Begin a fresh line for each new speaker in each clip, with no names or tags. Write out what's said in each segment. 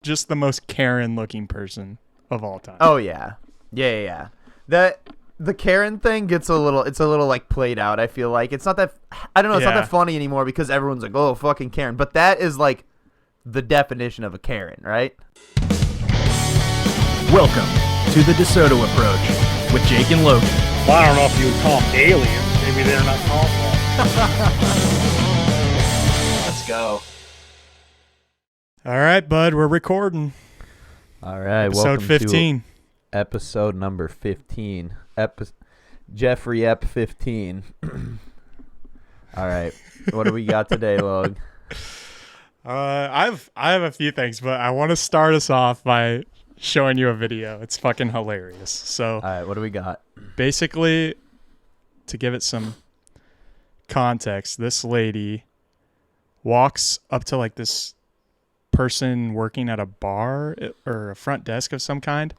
just the most Karen looking person of all time.
Oh yeah. Yeah. The Karen thing it's a little like played out. I feel like it's not that, I don't know, it's not that funny anymore because everyone's like, oh, fucking Karen. But that is like the definition of a Karen, right?
Welcome to the DeSoto Approach with Jake and Logan.
Well, I don't know if you would call them aliens. Maybe they're not called that.
Let's go.
All right, bud, we're recording.
All right,
episode 15.
Episode number 15. Jeffrey Ep 15. All right, what do we got today, Log?
I have a few things, but I want to start us off by showing you a video. It's fucking hilarious. So,
all right, what do we got?
Basically, to give it some context, this lady walks up to like this person working at a bar or a front desk of some kind,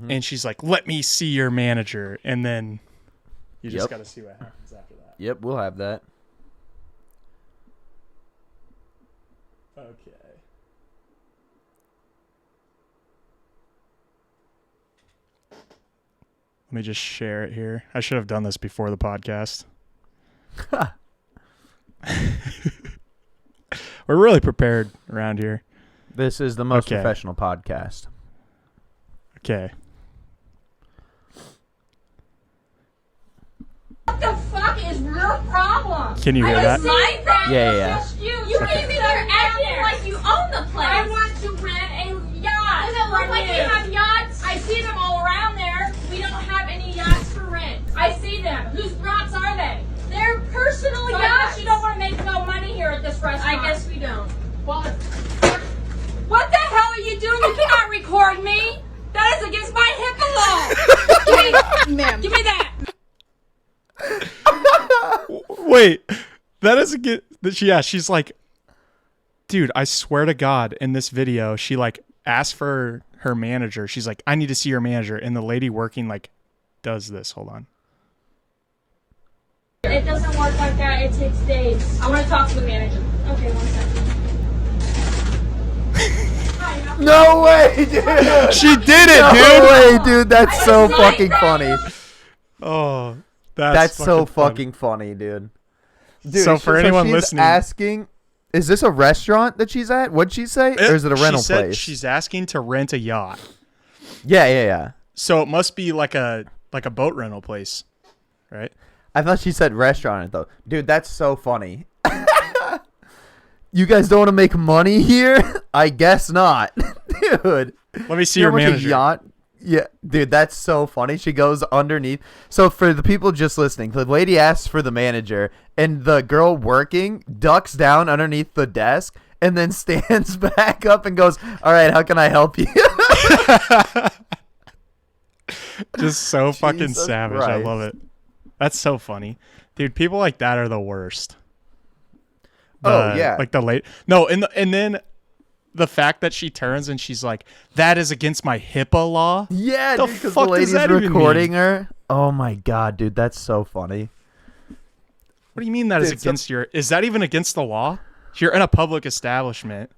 and she's like, "Let me see your manager," and then you just got to see what happens after that.
Yep, we'll have that.
Okay. Let me just share it here. I should have done this before the podcast. We're really prepared around here.
This is the most professional podcast.
Okay.
What the fuck is your problem?
Can you hear that?
My problem
Yeah.
is just you. You came in here acting like you own the place. I want to rent a yacht. Does it look like you have yachts? I see them all around there. We don't have any yachts for rent. I see them. Whose yachts are they? They're personal yachts. I guess you don't want to make no money here at this restaurant. I guess we don't. Well, what the hell are you doing? You cannot record me. That is against my HIPAA law. Give me that.
Wait, that is a good. Yeah, she's like, dude, I swear to God, in this video, she like asked for her manager. She's like, I need to see your manager, and the lady working like does this. Hold on.
It doesn't work like that. It takes days. I want to talk to the manager. Okay, 1 second.
No way, dude!
She did it,
No
dude!
way, dude! That's so fucking funny.
Oh,
that's so fucking funny, dude.
So for anyone
she's
listening,
asking, is this a restaurant that she's at? What'd she say? Or is it a rental place?
She's asking to rent a yacht.
Yeah.
So it must be like a boat rental place, right?
I thought she said restaurant though. Dude, that's so funny. You guys don't want to make money here? I guess not. Dude.
Let me see your manager.
Yacht? Yeah, dude, that's so funny. She goes underneath. So for the people just listening, the lady asks for the manager, and the girl working ducks down underneath the desk and then stands back up and goes, all right, how can I help you?
Just so fucking
Jesus
savage.
Christ.
I love it. That's so funny. Dude, people like that are the worst.
Oh, yeah.
Like the late. No, and then the fact that she turns and she's like, that is against my HIPAA law?
Yeah,
the
dude, because the
fuck does
lady's
that even
recording
mean?
her. Oh, my God, dude, that's so funny.
What do you mean that is against your... Is that even against the law? You're in a public establishment.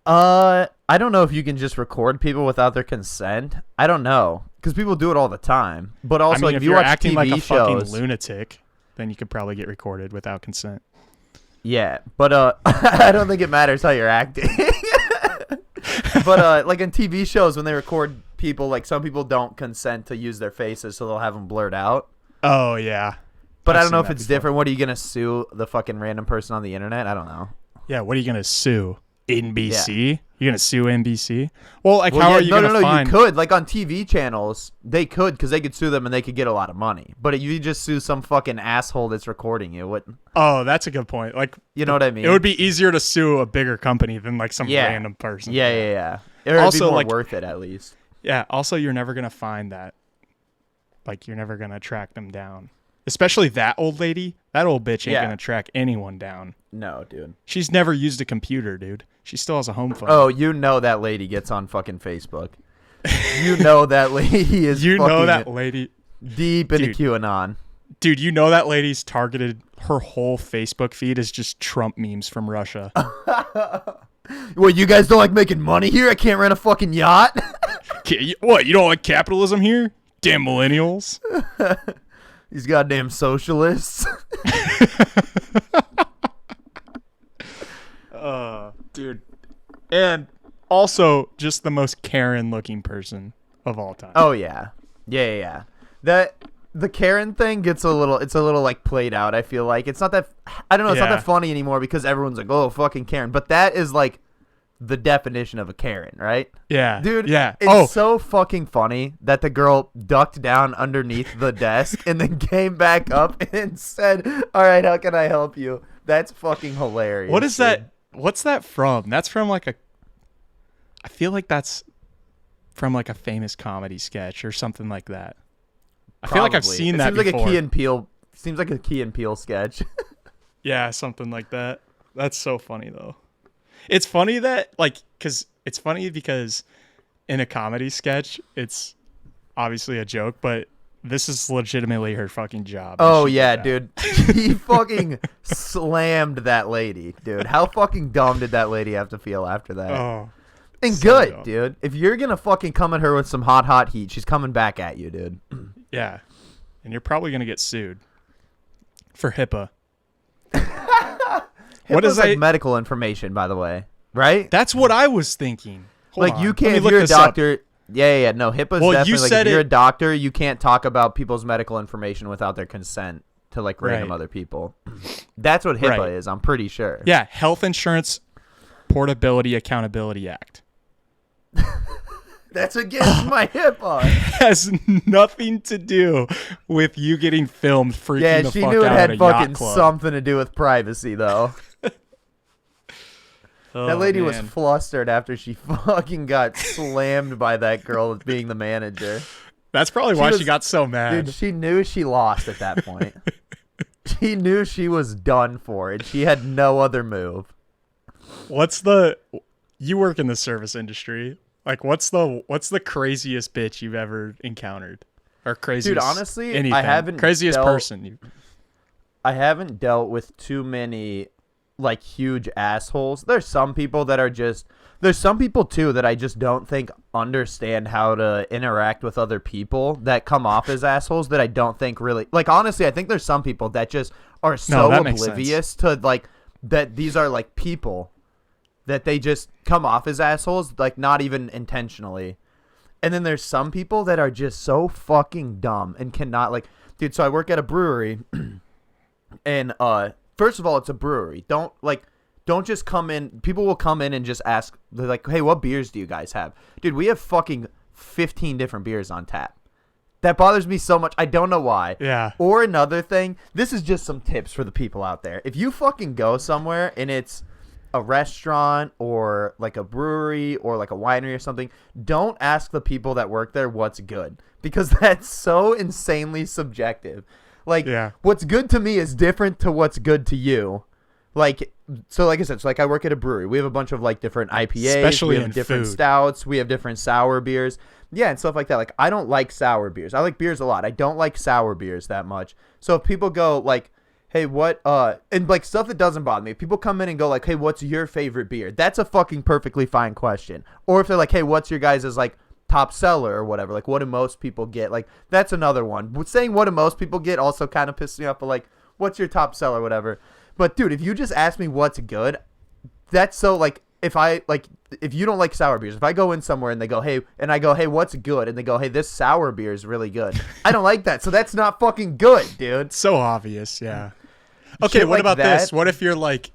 I don't know if you can just record people without their consent. I don't know, because people do it all the time. But also,
I mean,
like,
if
you
you're
watch
acting
TV
like a fucking
shows,
lunatic, then you could probably get recorded without consent.
yeah, but I don't think it matters how you're acting. But like in TV shows, when they record people, like some people don't consent to use their faces, so they'll have them blurred out.
Oh, yeah.
But
I've
I don't know
seen
if
that
it's
before.
different. What are you gonna sue the fucking random person on the internet? I don't know.
Yeah, what are you going to sue? NBC? You're going to sue NBC? Well, like, how
yeah,
are you going to find...
you could. Like, on TV channels, they could, because they could sue them and they could get a lot of money. But if you just sue some fucking asshole that's recording you, wouldn't...
Oh, that's a good point. Like,
You know what I mean?
it would be easier to sue a bigger company than, like, some random person.
Yeah. It would
Also,
be more
like-
worth it, at least.
Yeah, also, you're never going to find that. Like, you're never going to track them down. Especially that old lady. That old bitch ain't
Yeah.
going to track anyone down.
No, dude.
She's never used a computer, dude. She still has a home phone.
Oh, you know that lady gets on fucking Facebook. You know that lady is
you know
fucking
that lady.
deep into
Dude.
QAnon.
Dude, you know that lady's targeted, her whole Facebook feed is just Trump memes from Russia.
What, you guys don't like making money here? I can't rent a fucking yacht?
What, you don't like capitalism here? Damn millennials.
These goddamn socialists.
Dude. And also just the most Karen looking person of all time.
Oh yeah. Yeah. The Karen thing gets a little like played out, I feel like. It's not that I don't know, it's not that funny anymore because everyone's like, "Oh, fucking Karen." But that is like the definition of a Karen, right?
Yeah.
Dude,
yeah.
It's so fucking funny that the girl ducked down underneath the desk and then came back up and said, "All right, how can I help you?" That's fucking hilarious.
What is
dude.
that? What's that from? That's from like I feel like that's from like a famous comedy sketch or something like that. I feel like I've seen that before.
Seems like a Key and Peele sketch.
Yeah, something like that. That's so funny though. It's funny that it's funny because in a comedy sketch, it's obviously a joke, but this is legitimately her fucking job.
Oh yeah, dude. He fucking slammed that lady, dude. How fucking dumb did that lady have to feel after that?
Oh.
And
so
good,
dumb.
dude. If you're gonna fucking come at her with some hot heat, she's coming back at you, dude.
Yeah. And you're probably going to get sued for HIPAA.
What is like medical information, by the way, right?
That's what I was thinking. Hold on.
You can't,
Let
if
me
you're a
look this up.
doctor. Yeah. No, HIPAA's definitely like if you're a doctor, you can't talk about people's medical information without their consent to like random other people. That's what HIPAA is, I'm pretty sure.
Yeah, Health Insurance Portability Accountability Act.
That's against my HIPAA.
Has nothing to do with you getting filmed freaking the fuck out at a yacht club.
Yeah, she knew it had fucking something to do with privacy, though. That lady was flustered after she fucking got slammed by that girl being the manager.
That's probably why she got so mad.
Dude, she knew she lost at that point. She knew she was done for, and she had no other move.
You work in the service industry. Like, what's the craziest bitch you've ever encountered? Or craziest
Dude, honestly,
anything.
I haven't
Craziest person.
I haven't dealt with too many like huge assholes. There's some people too that I just don't think understand how to interact with other people that come off as assholes that I don't think really like. Honestly, I think there's some people that just are so oblivious to like that these are like people that they just come off as assholes, like not even intentionally. And then there's some people that are just so fucking dumb and cannot like, dude. So I work at a brewery, and first of all, it's a brewery. Don't just come in. People will come in and just ask, they're like, hey, what beers do you guys have? Dude, we have fucking 15 different beers on tap. That bothers me so much. I don't know why.
Yeah.
Or another thing, this is just some tips for the people out there. If you fucking go somewhere and it's a restaurant or like a brewery or like a winery or something, don't ask the people that work there what's good, because that's so insanely subjective. Like, what's good to me is different to what's good to you. Like, so like I said, so like I work at a brewery. We have a bunch of like different IPAs,
especially
we have
in
different
food.
stouts, we have different sour beers. Yeah, and stuff like that. Like, I don't like sour beers. I like beers a lot. I don't like sour beers that much. So if people go like, hey, what, and like stuff that doesn't bother me. If people come in and go like, hey, what's your favorite beer? That's a fucking perfectly fine question. Or if they're like, hey, what's your guys' like top seller or whatever? Like, what do most people get? Like, that's another one. Saying what do most people get also kind of pisses me off, but like, what's your top seller, whatever. But dude, if you just ask me what's good, that's so like, if you don't like sour beers, if I go in somewhere and they go, hey, and I go, hey, what's good? And they go, hey, this sour beer is really good. I don't like that. So that's not fucking good, dude.
So obvious. Yeah. Okay. What
like
about
that.
this? What if you're like,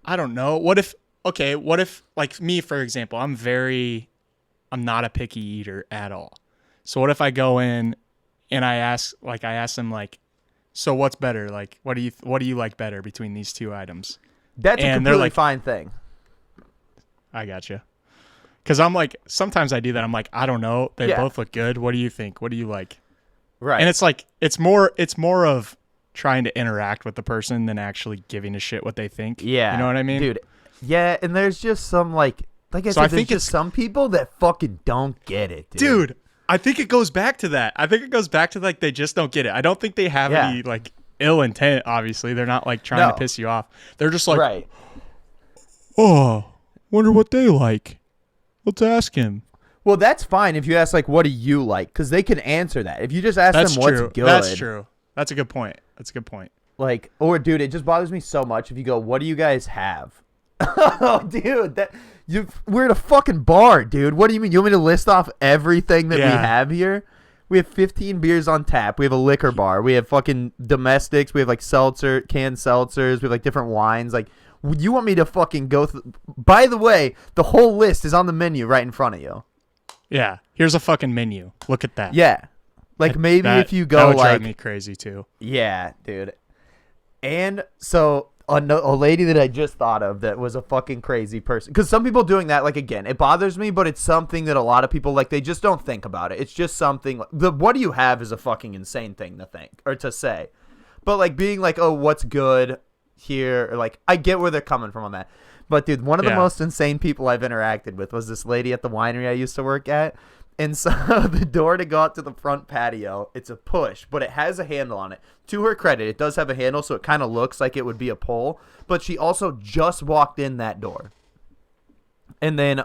I don't know. What if like me, for example, I'm not a picky eater at all. So what if I go in and I ask them like, so what's better? Like, what do you like better between these two items?
That's a completely fine thing.
I gotcha. Because I'm like, sometimes I do that. I'm like, I don't know. They both look good. What do you think? What do you like?
Right.
And it's like, it's more of trying to interact with the person than actually giving a shit what they think.
Yeah.
You know what I mean?
Dude. Yeah. And there's just some like I said, there's just some people that fucking don't get it, dude.
I think it goes back to that. I think it goes back to like, they just don't get it. I don't think they have any like ill intent. Obviously they're not like trying to piss you off. They're just like, Oh, wonder what they like. Let's ask him.
Well, that's fine if you ask, like, what do you like? Because they can answer that. If you just ask
That's
them what's
true.
good.
That's true. That's a good point.
Like, or, dude, it just bothers me so much if you go, what do you guys have? Oh, dude, we're at a fucking bar, dude. What do you mean? You want me to list off everything that we have here? We have 15 beers on tap. We have a liquor bar. We have fucking domestics. We have, like, canned seltzers. We have, like, different wines. Like, you want me to fucking go through? By the way, the whole list is on the menu right in front of you.
Yeah. Here's a fucking menu. Look at that.
Yeah. Like, maybe if you go,
that would
like...
drive me crazy, too.
Yeah, dude. And so a lady that I just thought of that was a fucking crazy person. Because some people doing that, like, again, it bothers me, but it's something that a lot of people, like, they just don't think about it. It's just something. What do you have is a fucking insane thing to think or to say. But, like, being like, oh, what's good here? Or, like, I get where they're coming from on that. But, dude, one of the most insane people I've interacted with was this lady at the winery I used to work at. And so the door to go out to the front patio, it's a push, but it has a handle on it. To her credit, it does have a handle, so it kind of looks like it would be a pull. But she also just walked in that door. And then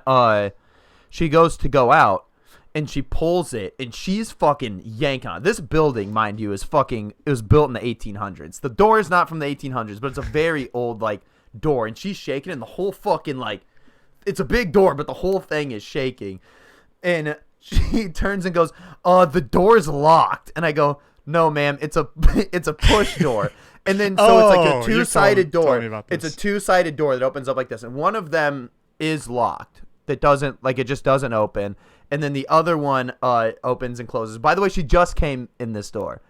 she goes to go out, and she pulls it, and she's fucking yanking on it. This building, mind you, it was built in the 1800s. The door is not from the 1800s, but it's a very old, like, door. And she's shaking it, and the whole fucking, like, it's a big door, but the whole thing is shaking. And she turns and goes, the door's locked. And I go, no, ma'am, it's a push door. And then so it's like a two-sided door. It's a two-sided door that opens up like this. And one of them is locked. That doesn't, like, it just doesn't open. And then the other one opens and closes. By the way, she just came in this door.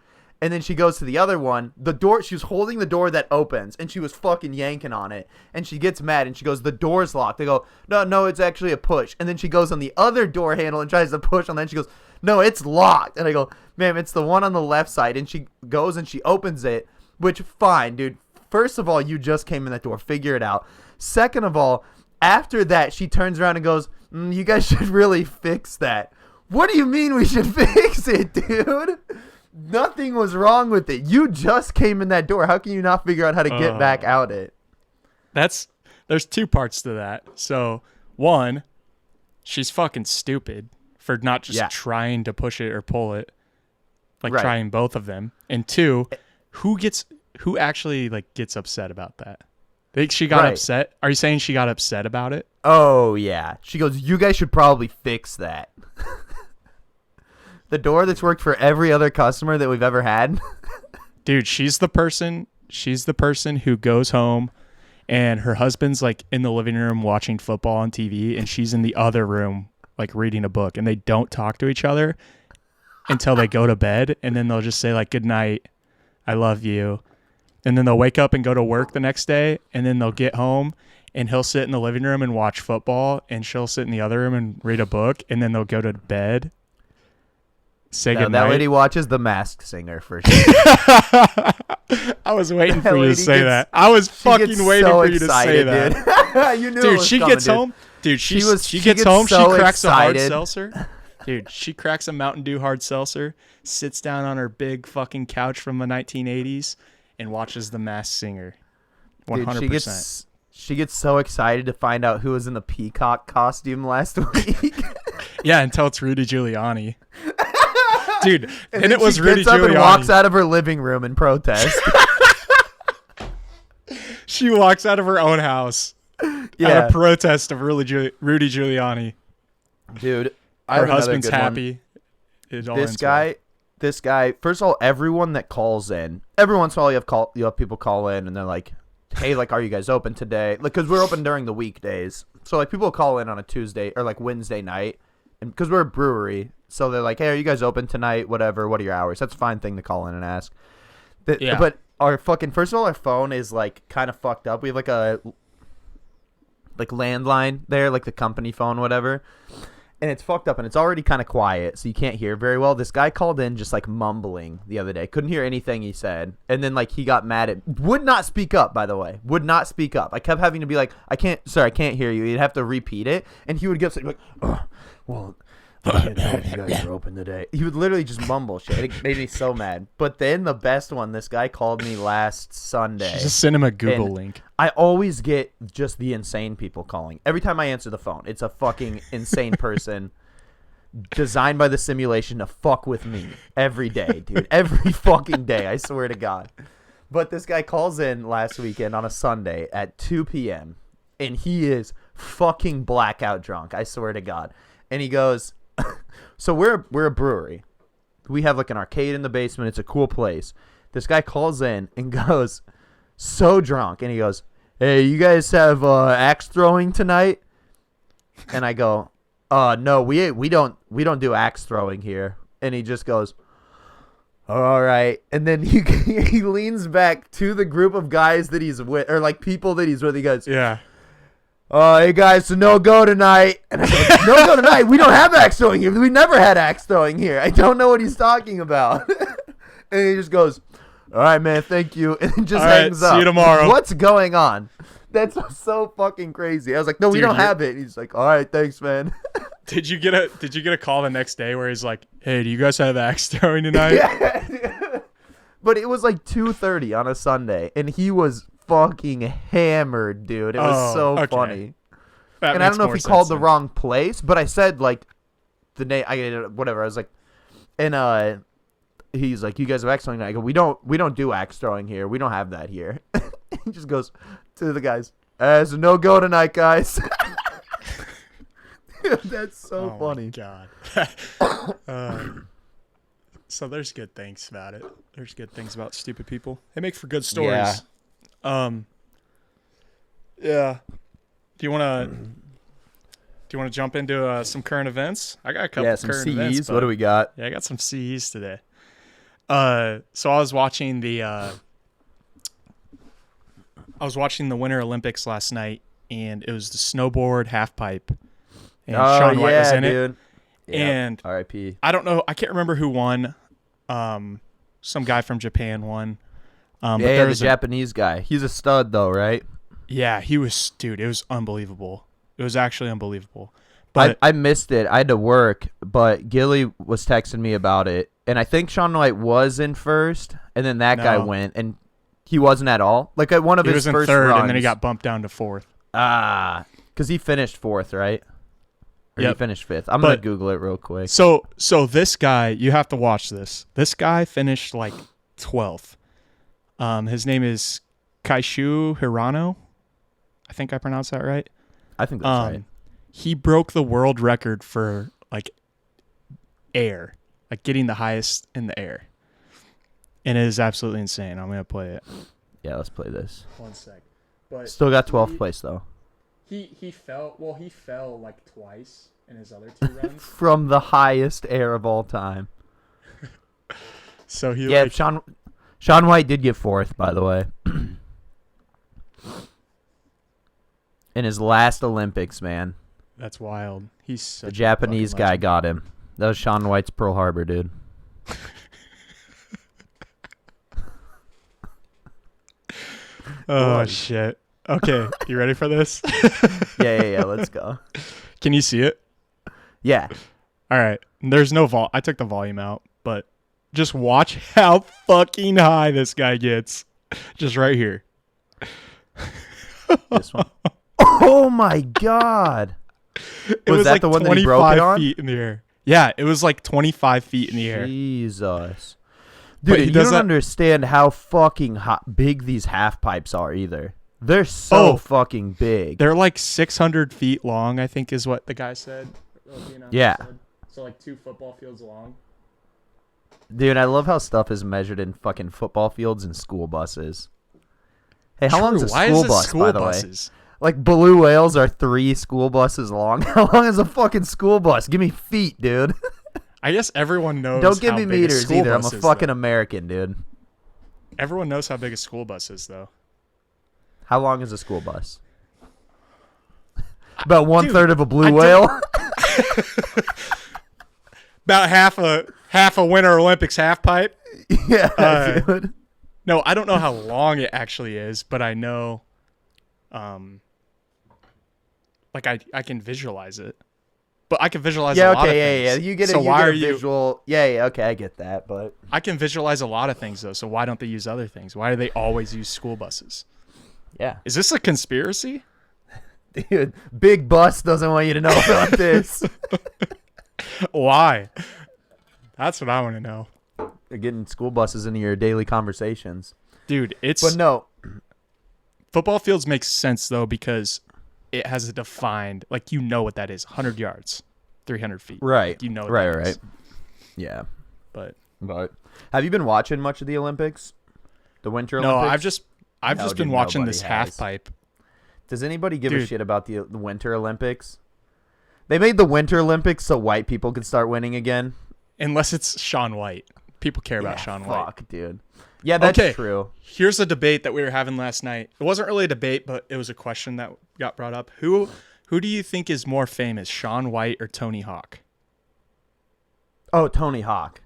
And then she goes to the other one. The door, she was holding the door that opens, and she was fucking yanking on it. And she gets mad, and she goes, the door's locked. They go, no, it's actually a push. And then she goes on the other door handle and tries to push on that. And she goes, no, it's locked. And I go, ma'am, it's the one on the left side. And she goes and she opens it, which, fine, dude. First of all, you just came in that door. Figure it out. Second of all, after that, she turns around and goes, you guys should really fix that. What do you mean we should fix it, dude? Nothing was wrong with it. You just came in that door. How can you not figure out how to get back out it?
There's two parts to that. So, one, she's fucking stupid for not just trying to push it or pull it. Like, trying both of them. And two, who actually, like, gets upset about that? Think she got upset? Are you saying she got upset about it?
Oh, yeah. She goes, you guys should probably fix that. The door that's worked for every other customer that we've ever had.
Dude, she's the person who goes home and her husband's, like, in the living room watching football on TV, and she's in the other room, like, reading a book, and they don't talk to each other until they go to bed, and then they'll just say, like, good night, I love you. And then they'll wake up and go to work the next day, and then they'll get home, and he'll sit in the living room and watch football, and she'll sit in the other room and read a book, and then they'll go to bed. Say goodnight.
That lady watches The Masked Singer for sure.
I was waiting for you to say that. I was fucking waiting for you to say that.
You knew
dude,
it was
she
coming,
gets home. Dude, she gets home. She cracks a hard seltzer. Dude, she cracks a Mountain Dew hard seltzer, sits down on her big fucking couch from the 1980s, and watches The Masked Singer. 100%.
Dude, she gets so excited to find out who was in the peacock costume last week.
Yeah, until it's Rudy Giuliani. Dude, and it was
she
Rudy
gets up
Giuliani.
And walks out of her living room in protest.
She walks out of her own house at a protest of Rudy Giuliani.
Dude,
her husband's happy.
This guy. First of all, everyone that calls in, every once in a while you have people call in and they're like, "Hey, like, are you guys open today?" Like, because we're open during the weekdays, so like people call in on a Tuesday or like Wednesday night, and because we're a brewery. So they're like, hey, are you guys open tonight? Whatever. What are your hours? That's a fine thing to call in and ask. But our first of all, our phone is like kind of fucked up. We have like a landline there, like the company phone, whatever. And it's fucked up and it's already kind of quiet. So you can't hear very well. This guy called in just like mumbling the other day. Couldn't hear anything he said. And then like he got mad would not speak up, by the way. Would not speak up. I kept having to be like, I can't hear you. You'd have to repeat it. And he would get like, oh, well, You guys are open today. He would literally just mumble shit. It made me so mad. But then the best one, this guy called me last Sunday.
Just send him a Google
And
link.
I always get just the insane people calling. Every time I answer the phone, it's a fucking insane person designed by the simulation to fuck with me every day, dude. Every fucking day, I swear to God. But this guy calls in last weekend on a Sunday at 2 p.m. and he is fucking blackout drunk, I swear to God. And he goes, so we're a brewery. We have like an arcade in the basement. It's a cool place. This guy calls in and goes, so drunk, and he goes, hey, you guys have axe throwing tonight? And I go, no, we don't do axe throwing here. And he just goes, all right. And then he leans back to the group of guys that he's with, or like people that he's with. He goes,
Yeah.
hey guys, so no go tonight. And I go, no go tonight? We don't have axe throwing here. We never had axe throwing here. I don't know what he's talking about. And he just goes, all right, man, thank you. And then just hangs up.
See you tomorrow.
What's going on? That's so fucking crazy. I was like, no, we
Dude,
don't have it. He's like, all right, thanks, man.
Did you get a call the next day where he's like, hey, do you guys have axe throwing tonight?
Yeah. But it was like 2:30 on a Sunday, and he was fucking hammered, dude. It was so
okay.
funny.
That
And I
makes
don't know
more
if he called
sense
the
then.
wrong place, but I said like the name, whatever. I was like, and he's like, you guys have axe throwing? I go, we don't do axe throwing here. We don't have that here. He just goes to the guys, it's a no go tonight, guys. That's so funny.
My God. So there's good things about it. There's good things about stupid people. They make for good stories. Yeah. Do you want to jump into some current events? I got a couple
Some
current
CEs.
events.
What do we got?
Yeah, I got some CEs today. So I was watching the Winter Olympics last night, and it was the snowboard half pipe, and Shaun White was in it.
Yep.
And
R.I.P.
I don't know. I can't remember who won. Some guy from Japan won. But there
the
was
Japanese guy. He's a stud, though, right?
Yeah, he was. Dude, it was unbelievable. It was actually unbelievable. But
I missed it. I had to work, but Gilly was texting me about it, and I think Shaun White was in first, and then that guy went, and he wasn't at all. Like at one of
he
his
was in
first
third,
runs.
and then he got bumped down to fourth.
Because he finished fourth, right? Or he
Yep.
finished fifth. I'm gonna Google it real quick.
So this guy, you have to watch this. This guy finished like 12th. His name is Kaishu Hirano. I think I pronounced that right.
I think that's right.
He broke the world record for like air, like getting the highest in the air. And it is absolutely insane. I'm going to play it.
Yeah, let's play this.
1 sec. But
Still got 12th place though.
He fell like twice in his other two runs.
From the highest air of all time.
So he
Yeah, Shaun White did get fourth, by the way. In his last Olympics, man.
That's wild. He's such
The Japanese
a
guy
fucking
got him. That was Shaun White's Pearl Harbor, dude.
legend. Oh shit. Okay, you ready for this?
Yeah. Let's go.
Can you see it?
Yeah.
All right. There's no I took the volume out, but just watch how fucking high this guy gets. Just right here.
This one. Oh my God.
It was
that
like
the one that he
25
broke it on?
feet in the air. Yeah, it was like 25 feet in the air.
Jesus.
But
Dude,
he
you
does
don't
that-
understand how fucking big these half pipes are either. They're so fucking big.
They're like 600 feet long, I think is what the guy said.
Yeah.
So like 2 football fields long.
Dude, I love how stuff is measured in fucking football fields and school buses. Hey, how long is a
Why
school
is
bus,
school
by the way?
buses?
Like, blue whales are 3 school buses long. How long is a fucking school bus? Give me feet, dude.
I guess everyone knows.
Don't give
how
me
big a
meters
school
either. I'm
bus
a
is,
fucking
though.
American, dude.
Everyone knows how big a school bus is, though.
How long is a school bus? About 1/3 of a blue whale.
About half a Winter Olympics half pipe.
Yeah, dude.
No, I don't know how long it actually is, but I know, like I can visualize it. but I can visualize
Yeah,
a lot of
okay,
things.
yeah. You get
so
a, you
why
get
are
a visual. Yeah, okay, I get that, but
I can visualize a lot of things though. So why don't they use other things? Why do they always use school buses?
yeah.
Is this a conspiracy?
Dude, Big Bus doesn't want you to know about this.
Why? That's what I want to know.
They're getting school buses into your daily conversations.
Dude,
But no.
football fields makes sense though because it has a defined, like, you know what that is, 100 yards, 300 feet.
Right.
Like, you know what
right,
that
right.
is.
Yeah.
But
Have you been watching much of the Olympics? The Winter
no,
Olympics?
I've just been
dude,
watching
nobody
this
has.
half pipe.
Does anybody give a
Dude.
shit about the Winter Olympics? They made the Winter Olympics so white people could start winning again.
Unless it's Shaun White. People care about Shaun White.
Fuck, dude. Yeah, that's
Okay.
true.
Here's a debate that we were having last night. It wasn't really a debate, but it was a question that got brought up. Who do you think is more famous, Shaun White or Tony Hawk?
Oh, Tony Hawk.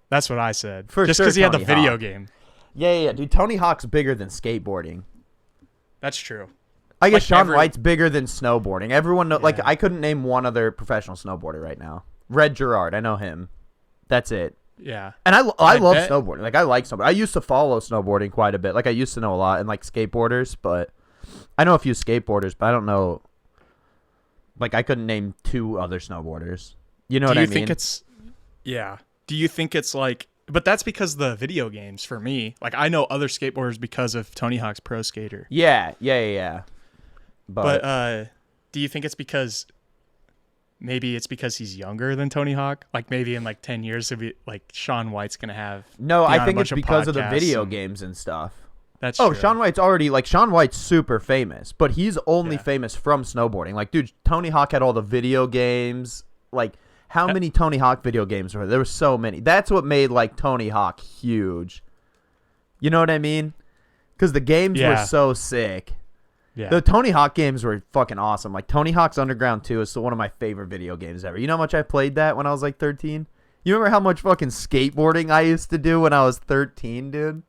That's what I said.
For
Just
sure,
because he had the
Tony
video
Hawk.
game.
Yeah. Dude, Tony Hawk's bigger than skateboarding.
That's true.
I guess
Like
Shaun White's bigger than snowboarding. Everyone like
Yeah.
I couldn't name one other professional snowboarder right now. Red Gerard, I know him. That's it.
Yeah.
And I love
bet-
snowboarding. Like I like snowboarding. I used to follow snowboarding quite a bit. Like I used to know a lot and like skateboarders, but I know a few skateboarders, but I don't know. Like I couldn't name two other snowboarders. You know what I mean?
Do you think it's yeah. Do you think it's like but that's because the video games for me. Like I know other skateboarders because of Tony Hawk's Pro Skater.
Yeah.
But do you think it's because maybe it's because he's younger than Tony Hawk? Like maybe in like 10 years it'll be like Shaun White's going to have
no,
be
I
on a
think
bunch
it's because of the
podcasts
video
and-
games and stuff.
That's
Oh,
true.
Shaun White's super famous, but he's only
Yeah.
famous from snowboarding. Like, dude, Tony Hawk had all the video games. Like, how many Tony Hawk video games were there? There were so many. That's what made, like, Tony Hawk huge. You know what I mean? Because the games were
Yeah.
so sick.
Yeah.
The Tony Hawk games were fucking awesome. Like, Tony Hawk's Underground 2 is still one of my favorite video games ever. You know how much I played that when I was, like, 13? You remember how much fucking skateboarding I used to do when I was 13, dude?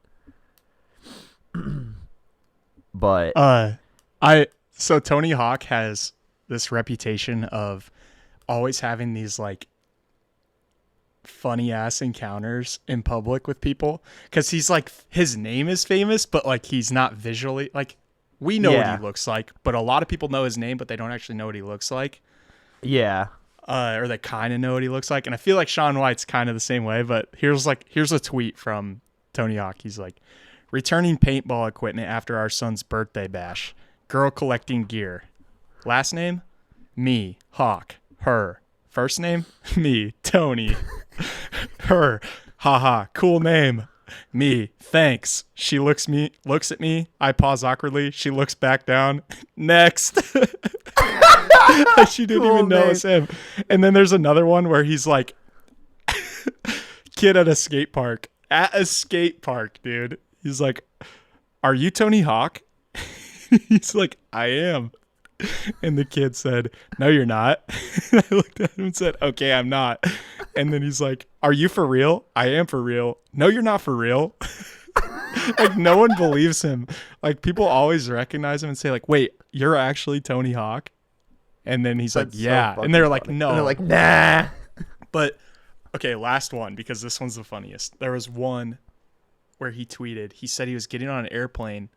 But
so Tony Hawk has this reputation of always having these like funny ass encounters in public with people because he's like his name is famous but like he's not visually like we know what he looks like but a lot of people know his name but they don't actually know what he looks like
yeah.
or they kind of know what he looks like and I feel like Shaun White's kind of the same way but here's a tweet from Tony Hawk. He's like, returning paintball equipment after our son's birthday bash. Girl collecting gear. Last name? Me. Hawk. Her. First name? Me. Tony. Her. Haha. Cool name. Me. Thanks. She looks at me. I pause awkwardly. She looks back down. Next. She didn't
Cool
even know
name.
it's him. And then there's another one where he's like, kid at a skate park. At a skate park, dude. He's like, are you Tony Hawk? He's like, I am. And the kid said, no, you're not. I looked at him and said, okay, I'm not. And then he's like, are you for real? I am for real. No, you're not for real. Like, no one believes him. Like, people always recognize him and say, like, wait, you're actually Tony Hawk? And then he's
That's
like,
so
yeah.
fucking
And they're like,
funny.
no.
And they're like, nah.
But, okay, last one, because this one's the funniest. There was one where he tweeted, he said he was getting on an airplane.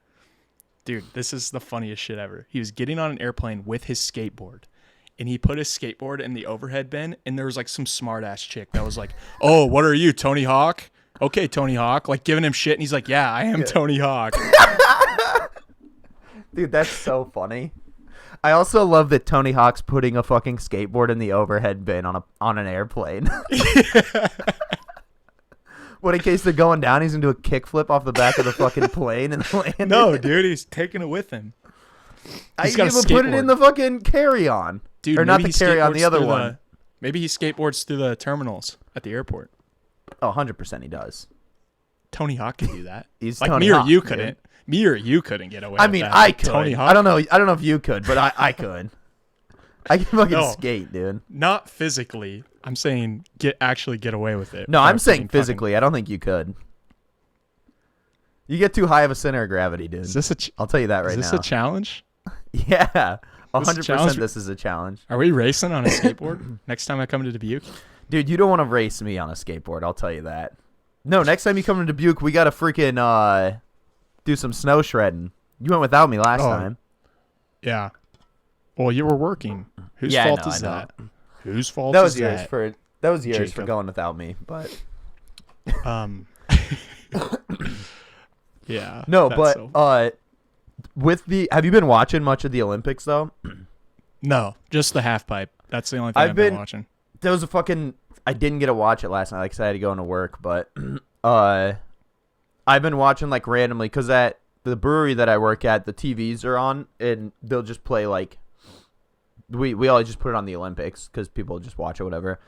Dude, this is the funniest shit ever. He was getting on an airplane with his skateboard. And he put his skateboard in the overhead bin. And there was like some smart ass chick that was like, oh, what are you, Tony Hawk? Okay, Tony Hawk. Like giving him shit. And he's like, yeah, I am Tony Hawk.
Dude, that's so funny. I also love that Tony Hawk's putting a fucking skateboard in the overhead bin on an airplane. What, in case they're going down, he's gonna do a kickflip off the back of the fucking plane and land
No,
it?
dude, he's taking it with him.
I
He's got a
even put it in
skateboard.
the fucking carry-on.
Dude,
or not
maybe
the
he
carry-on,
skateboards
the other
through
one.
Maybe he skateboards through the terminals at the airport.
Oh, 100% he does.
Tony Hawk can do that.
He's
like
Tony
me or
Hawk,
you
dude.
couldn't. Me or you couldn't get away
I
with
mean,
that.
I could.
Tony Hawk?
I don't know if you could, but I could. I can fucking
No.
skate, dude.
Not physically. I'm saying actually get away with it.
No,
without
I'm saying
getting fucking-
physically. I don't think you could. You get too high of a center of gravity, dude.
Is this a
I'll tell you that right
is this
now.
a challenge?
Yeah. 100% this is a challenge.
Are we racing on a skateboard next time I come to Dubuque?
Dude, you don't want to race me on a skateboard, I'll tell you that. No, next time you come to Dubuque, we got to freaking do some snow shredding. You went without me last time.
Yeah. Well, you were working. Whose fault is that? Whose fault
was
is
yours
that?
That was yours for
Jacob.
going without me, but
yeah.
no, but have you been watching much of the Olympics though?
No, just the half pipe. That's the only thing I've been watching.
There was I didn't get to watch it last night, like I said, I had to go into work, but I've been watching like randomly because at the brewery that I work at, the TVs are on, and they'll just play like we always just put it on the Olympics because people just watch it, whatever.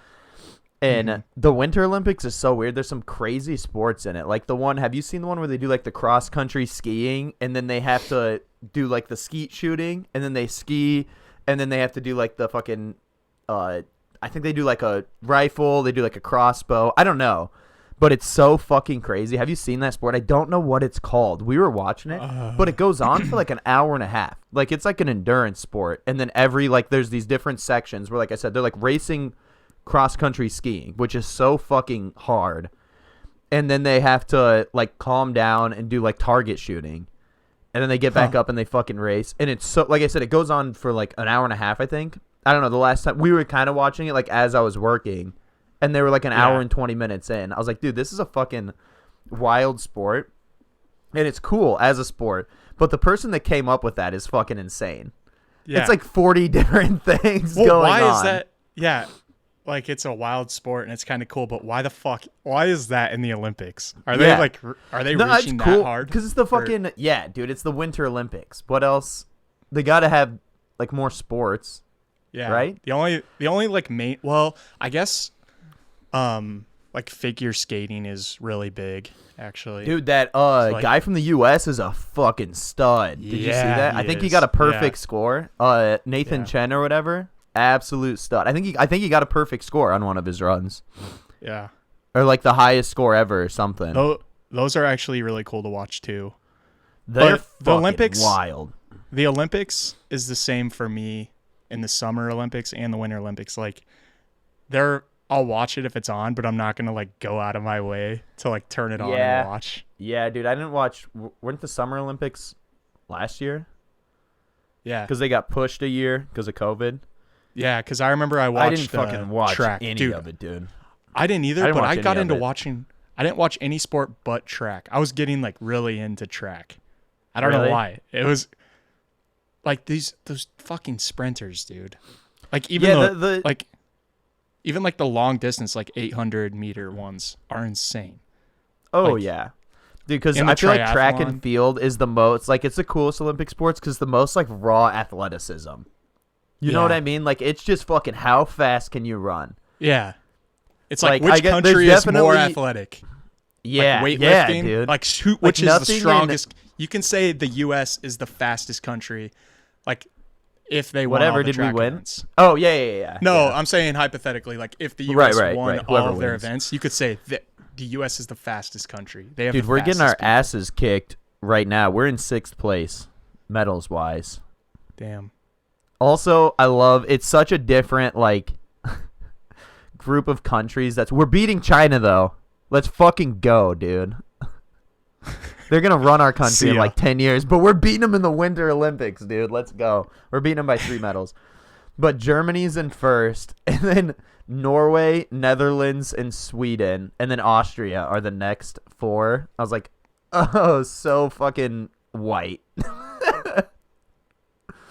And the Winter Olympics is so weird. There's some crazy sports in it. Like have you seen the one where they do like the cross country skiing and then they have to do like the skeet shooting and then they ski and then they have to do like the fucking I think they do like a rifle, they do like a crossbow. I don't know. But it's so fucking crazy. Have you seen that sport? I don't know what it's called. We were watching it, but it goes on for like an hour and a half. Like it's like an endurance sport. And then there's these different sections where, like I said, they're like racing cross-country skiing, which is so fucking hard. And then they have to like calm down and do like target shooting. And then they get back up and they fucking race. And it's so, like I said, it goes on for like an hour and a half, I think. I don't know. The last time we were kind of watching it like as I was working. And they were like an hour and 20 minutes in. I was like, dude, this is a fucking wild sport. And it's cool as a sport. But the person that came up with that is fucking insane. Yeah. It's like 40 different things going on.
Why is that? Yeah. Like it's a wild sport and it's kind of cool. But why is that in the Olympics? Are they reaching that hard?
Because it's the fucking, dude, it's the Winter Olympics. What else? They got to have like more sports.
Yeah.
Right?
The only like main, well, I guess. Like figure skating is really big, actually.
Dude, that guy from the U.S. is a fucking stud. Did you see that? I think he got a perfect score. Nathan Chen or whatever, absolute stud. I think he got a perfect score on one of his runs.
Yeah,
or like the highest score ever, or something.
Those are actually really cool to watch too.
They're the Olympics wild.
The Olympics is the same for me in the Summer Olympics and the Winter Olympics. Like I'll watch it if it's on, but I'm not going to like go out of my way to like turn it on and watch.
Yeah, dude, I didn't watch. Weren't the Summer Olympics last year?
Yeah.
Because they got pushed a year because of COVID.
Yeah, because I remember I watched
I didn't fucking watch
track.
any of it, dude.
I didn't either, but I got into watching. I didn't watch any sport but track. I was getting like really into track. I don't know why. It was like those fucking sprinters, dude. Like even even like the long distance, like 800-meter ones are insane.
Oh,
like,
yeah. Dude, because I feel like track and field is the most, like, it's the coolest Olympic sports because the most, like, raw athleticism. You know what I mean? Like, it's just fucking how fast can you run?
Yeah. It's like which country is more athletic?
Yeah.
Like weightlifting?
Dude.
Like, which is the strongest? You can say the U.S. is the fastest country. Like, if they won all the
did we win?
Events.
Oh, yeah.
No, I'm saying hypothetically, like if the U.S. won all of their events, you could say that the U.S. is the fastest country. They have
Dude, we're getting our asses kicked right now. We're in 6th place, medals-wise.
Damn.
Also, I love, it's such a different, like, group of countries. We're beating China, though. Let's fucking go, dude. They're going to run our country in like 10 years, but we're beating them in the Winter Olympics, dude. Let's go. We're beating them by 3 medals. But Germany's in first, and then Norway, Netherlands, and Sweden, and then Austria are the next 4. I was like, oh, so fucking white.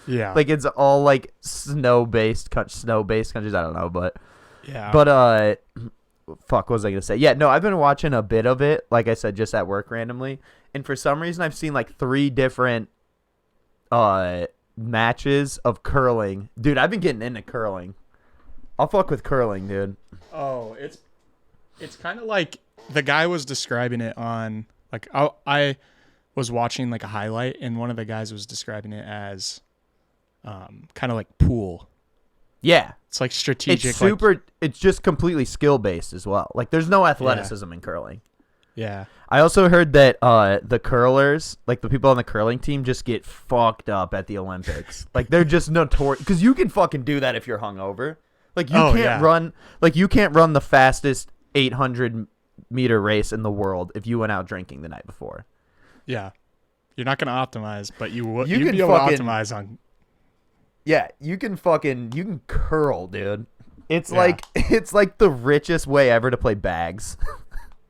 Yeah.
Like it's all like snow-based countries. I don't know, but
yeah.
But fuck, what was I gonna say? Yeah, no, I've been watching a bit of it, like I said, just at work randomly, and for some reason I've seen like 3 different matches of curling. Dude, I've been getting into curling. I'll fuck with curling, dude.
Oh, it's kind of like the guy was describing it on like I was watching like a highlight, and one of the guys was describing it as kind of like pool.
Yeah.
It's like strategic.
It's super. It's just completely skill based as well. Like there's no athleticism in curling.
Yeah.
I also heard that the curlers, like the people on the curling team, just get fucked up at the Olympics. Like they're just notorious because you can fucking do that if you're hungover. Like you can't run. Like you can't run the fastest 800-meter race in the world if you went out drinking the night before.
Yeah. You're not going to optimize, but you'd
can
be able to
fucking
optimize on.
Yeah, you can curl, dude. It's like the richest way ever to play bags.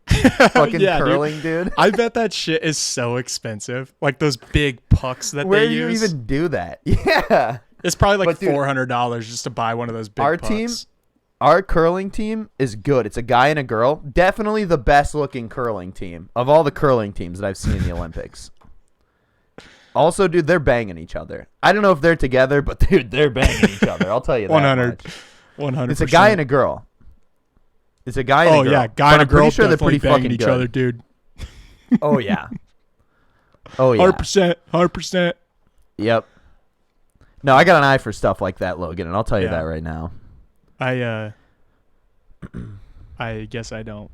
Fucking curling, dude.
I bet that shit is so expensive. Like those big pucks that
Where
they
do you
use.
even do that? Yeah.
It's probably like
But, dude,
$400 just to buy one of those big pucks.
Our curling team is good. It's a guy and a girl. Definitely the best looking curling team of all the curling teams that I've seen in the Olympics. Also, dude, they're banging each other. I don't know if they're together, but dude, they're banging each other. I'll tell you that
100.
It's a guy and a girl. It's a guy and a girl.
Oh yeah, guy and a girl.
I'm pretty sure they're pretty
banging
fucking
each
good.
other, dude.
Oh yeah. Oh yeah.
100%.
Yep. No, I got an eye for stuff like that, Logan, and I'll tell you that right now.
I guess I don't.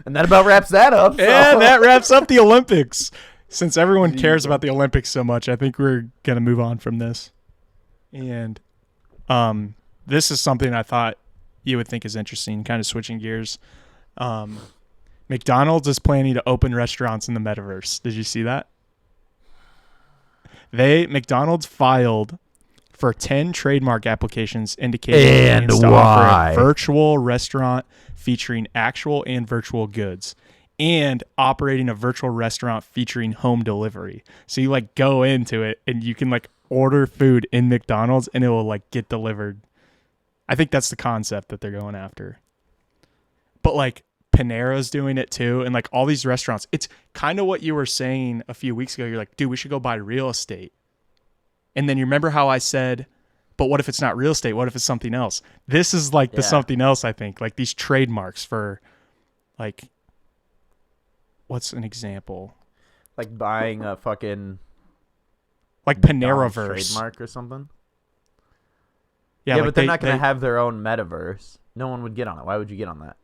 And that about wraps that up. So.
And that wraps up the Olympics. Since everyone cares about the Olympics so much, I think we're going to move on from this. And this is something I thought you would think is interesting, kind of switching gears. McDonald's is planning to open restaurants in the metaverse. Did you see that? McDonald's filed for 10 trademark applications indicating plans to offer a virtual restaurant featuring actual and virtual goods and operating a virtual restaurant featuring home delivery. So you like go into it and you can like order food in McDonald's and it will like get delivered. I think that's the concept that they're going after. But like Panera's doing it too, and like all these restaurants. It's kind of what you were saying a few weeks ago. You're like, dude, we should go buy real estate. And then you remember how I said, but what if it's not real estate? What if it's something else? This is like the something else, I think. Like these trademarks for like, what's an example?
Like buying a fucking
like Paneraverse
trademark or something.
Yeah,
like but they're not going to have their own metaverse. No one would get on it. Why would you get on that?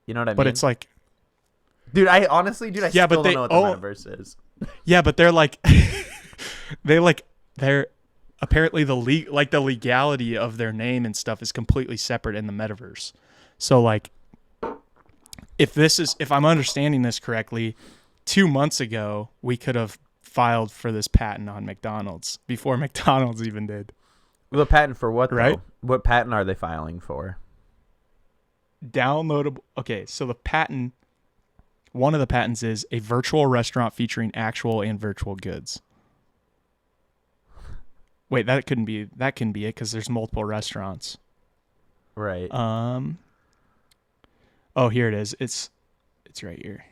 You know what I mean?
But it's like,
dude, I still don't know what the metaverse is.
Yeah, but they're like, they're apparently the legality of their name and stuff is completely separate in the metaverse. So like, if I'm understanding this correctly, 2 months ago we could have filed for this patent on McDonald's before McDonald's even did.
The patent for what?
Right?
Though? What patent are they filing for?
Downloadable. Okay, so one of the patents is a virtual restaurant featuring actual and virtual goods. Wait, that couldn't be it because there's multiple restaurants.
Right.
Oh, here it is. It's right here.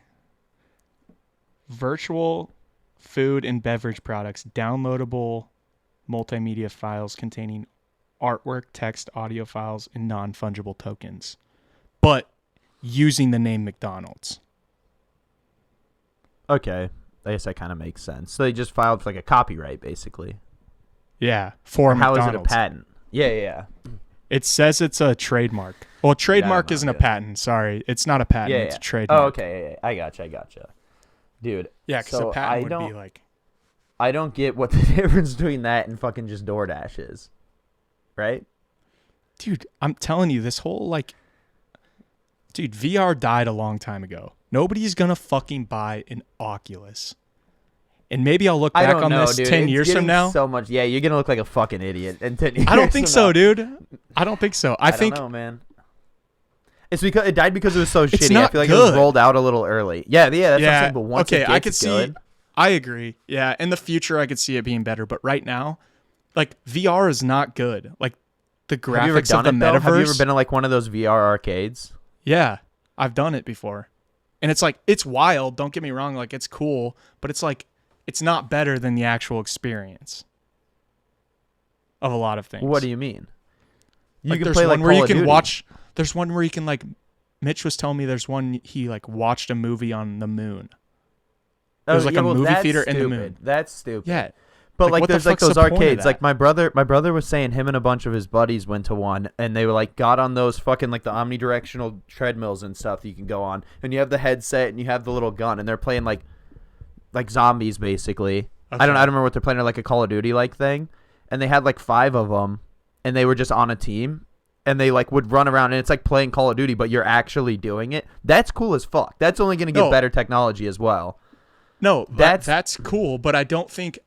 Virtual food and beverage products, downloadable multimedia files containing artwork, text, audio files, and non-fungible tokens, but using the name McDonald's.
Okay. I guess that kind of makes sense. So they just filed for like a copyright, basically.
Yeah, for
How
McDonald's.
is it a patent? Yeah.
It says it's a trademark. Well, trademark isn't a patent. Sorry, it's not a patent. It's a trademark.
Oh, okay. I gotcha. Dude.
Yeah, because a patent would be like...
I don't get what the difference between that and fucking just DoorDash is. Right?
Dude, I'm telling you, this whole like... Dude, VR died a long time ago. Nobody's going to fucking buy an Oculus. And maybe I'll look back on this 10 years from now.
So much. Yeah, you're going to look like a fucking idiot in 10 years.
I don't think so, dude. I don't think so. I think...
don't know, man. It's because it died because it was so shitty.
Not
I feel like
good.
it was rolled out a little early. Yeah, that's what I'm saying. But once it gets
I could see.
good,
I agree. Yeah, in the future, I could see it being better. But right now, like VR is not good. Like the graphics of the metaverse.
Have you ever been to like one of those VR arcades?
Yeah, I've done it before, and it's like it's wild. Don't get me wrong. Like it's cool, but it's like it's not better than the actual experience of a lot of things.
What do you mean? You
like
can
there's
play
one
like
where
Call
you
of
can
Duty.
watch. There's one where you can like. Mitch was telling me there's one he like watched a movie on the moon. It was like a movie theater in the moon.
That's stupid.
Yeah.
But like
what the
there's like
fuck's
those
the point of
arcades.
that?
Like my brother was saying him and a bunch of his buddies went to one and they were like got on those fucking like the omnidirectional treadmills and stuff that you can go on. And you have the headset and you have the little gun and they're playing like zombies basically.
Okay.
I don't remember what they're playing, or like a Call of Duty like thing. And they had like 5 of them and they were just on a team and they like would run around and it's like playing Call of Duty but you're actually doing it. That's cool as fuck. That's only going to get
No.
better technology as well.
No,
That's-
that's cool, but I don't think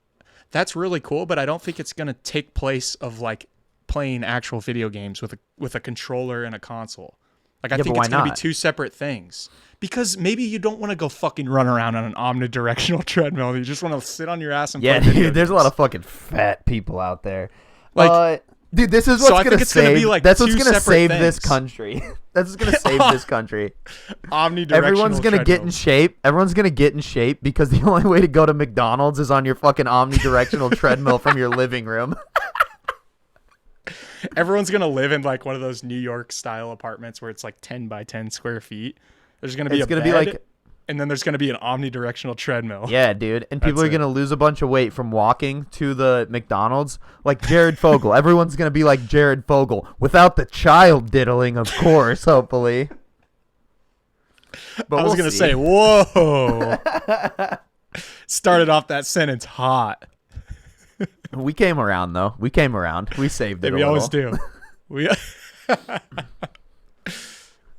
that's really cool, but I don't think it's going to take place of like playing actual video games with a controller and a console. Like I
Yeah,
think
but why
it's going to be
not?
2 separate things. Because maybe you don't want to go fucking run around on an omnidirectional treadmill. You just want to sit on your ass and
Yeah,
play video
dude, there's a lot
games.
of fucking fat people out there.
Like,
dude, this is
so
what's
I
gonna
think it's gonna
save.
be like
that's what's
2
gonna
separate
save this
things.
country. That's what's gonna save this country.
Omnidirectional
Everyone's gonna get in
treadmills.
shape. Everyone's gonna get in shape because the only way to go to McDonald's is on your fucking omnidirectional treadmill from your living room.
Everyone's going to live in like one of those New York style apartments where it's like 10 by 10 square feet. There's going to be
It's
a
gonna
bed,
be like-
and then there's going to be an omnidirectional treadmill.
Yeah, dude. And people
That's
are
it.
gonna lose a bunch of weight from walking to the McDonald's, like Jared Fogle. Everyone's gonna be like Jared Fogle without the child diddling, of course. Hopefully. But
I was
we'll
going to
see.
say, whoa. Started off that sentence hot.
We came around though. We came around. We saved it.
We
a
always
little.
do. We.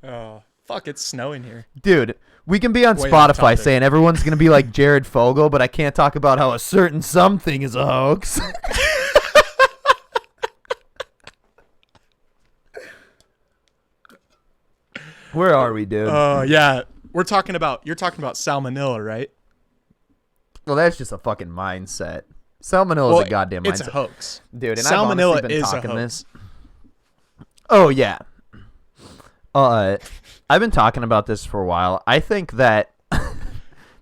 Oh, fuck! It's snowing here.
Dude, we can be on
Way off
Spotify
topic.
saying everyone's going to be like Jared Fogle, but I can't talk about how a certain something is a hoax. Where are we, dude?
Yeah, you're talking about salmonella, right?
Well, that's just a fucking mindset. Salmonella is a goddamn mindset.
It's a hoax.
Dude, and
Salmonella
I've honestly been
is a
talking
hoax.
this. Oh, yeah. I've been talking about this for a while. I think that...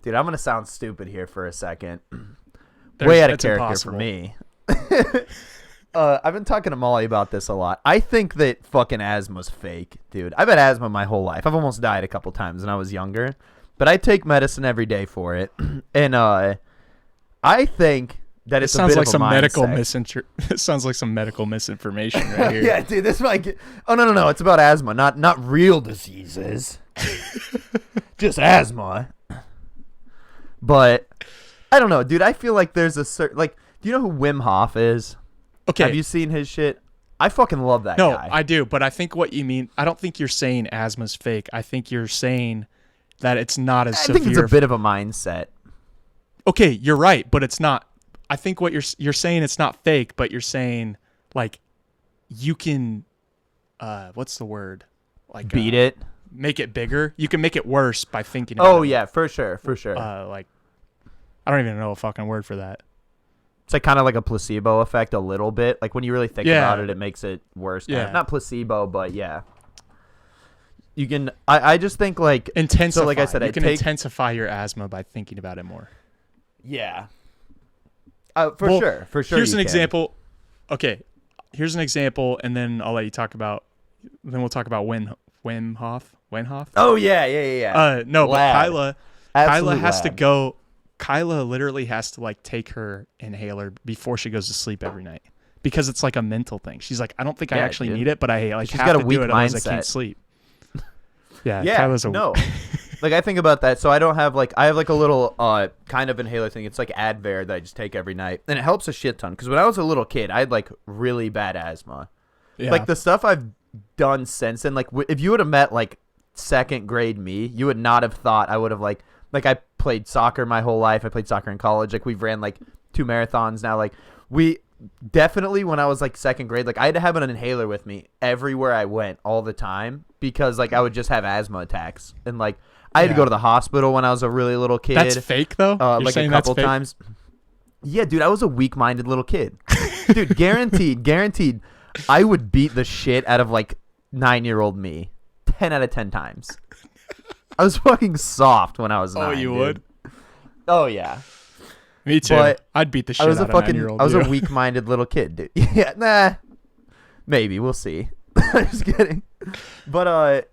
Dude, I'm going to sound stupid here for a second. Way out of
It's
character
impossible.
for me. I've been talking to Molly about this a lot. I think that fucking asthma's fake, dude. I've had asthma my whole life. I've almost died a couple times when I was younger. But I take medicine every day for it. And I think that
It
it's a
sounds
bit
like
of a
some medical
mindset.
It sounds like some medical misinformation right here.
Yeah, dude, this might get... Oh, no. It's about asthma, not real diseases. Just asthma. But I don't know, dude. I feel like there's a certain... Like, do you know who Wim Hof is?
Okay.
Have you seen his shit? I fucking love that
No,
guy.
I do, but I think what you mean, I don't think you're saying asthma's fake. I think you're saying that it's not as
I
severe.
think it's a bit of a mindset.
Okay, you're right, but it's not. I think what you're saying it's not fake, but you're saying like you can what's the word? Like
Beat it.
Make it bigger. You can make it worse by thinking
Oh,
about it.
yeah, for sure.
Like I don't even know a fucking word for that.
It's like kind of like a placebo effect a little bit. Like when you really think
Yeah.
about it, it makes it worse.
Yeah.
Not placebo, but yeah. You can... I just think like...
Intensify.
So like I said,
you
I
can
take...
intensify your asthma by thinking about it more.
Yeah.
Well,
For sure.
Here's
you
an
can.
example. Okay, here's an example, and then I'll let you talk about. Then we'll talk about Wim Hof. Wim Hof.
Oh yeah.
No,
Lad.
but
Absolute
Kyla has to
lad.
go. Kyla literally has to like take her inhaler before she goes to sleep every night because it's like a mental thing. She's like, I don't think I
Yeah,
actually
dude.
need it, but I like
She's
have
got a
to
weak
do it, otherwise I can't
mindset.
sleep. Yeah,
Yeah,
Kyla's
no. Like I think about that. So I don't have like I have like a little kind of inhaler thing. It's like Advair that I just take every night, and it helps a shit ton. Because when I was a little kid, I had like really bad asthma.
Yeah.
Like the stuff I've done since then. Like if you would have met like second grade me, you would not have thought I would have like I played soccer my whole life. I played soccer in college. Like we've ran like 2 marathons now. Like we definitely when I was like second grade, like I had to have an inhaler with me everywhere I went all the time because like I would just have asthma attacks and like. I had to
Yeah.
go to the hospital when I was a really little kid.
That's fake though. You're
Like a
saying that's
couple
fake?
times. Yeah, dude, I was a weak-minded little kid. Dude, guaranteed, I would beat the shit out of like 9-year-old me 10 out of 10 times. I was fucking soft when I was 9.
Oh, you
dude.
would?
Oh yeah.
Me too.
But
I'd beat the shit
I was
out
a
of a
fucking
9-year-old.
I was a
you.
weak-minded little kid, dude. Yeah, nah. Maybe we'll see. I'm just kidding. But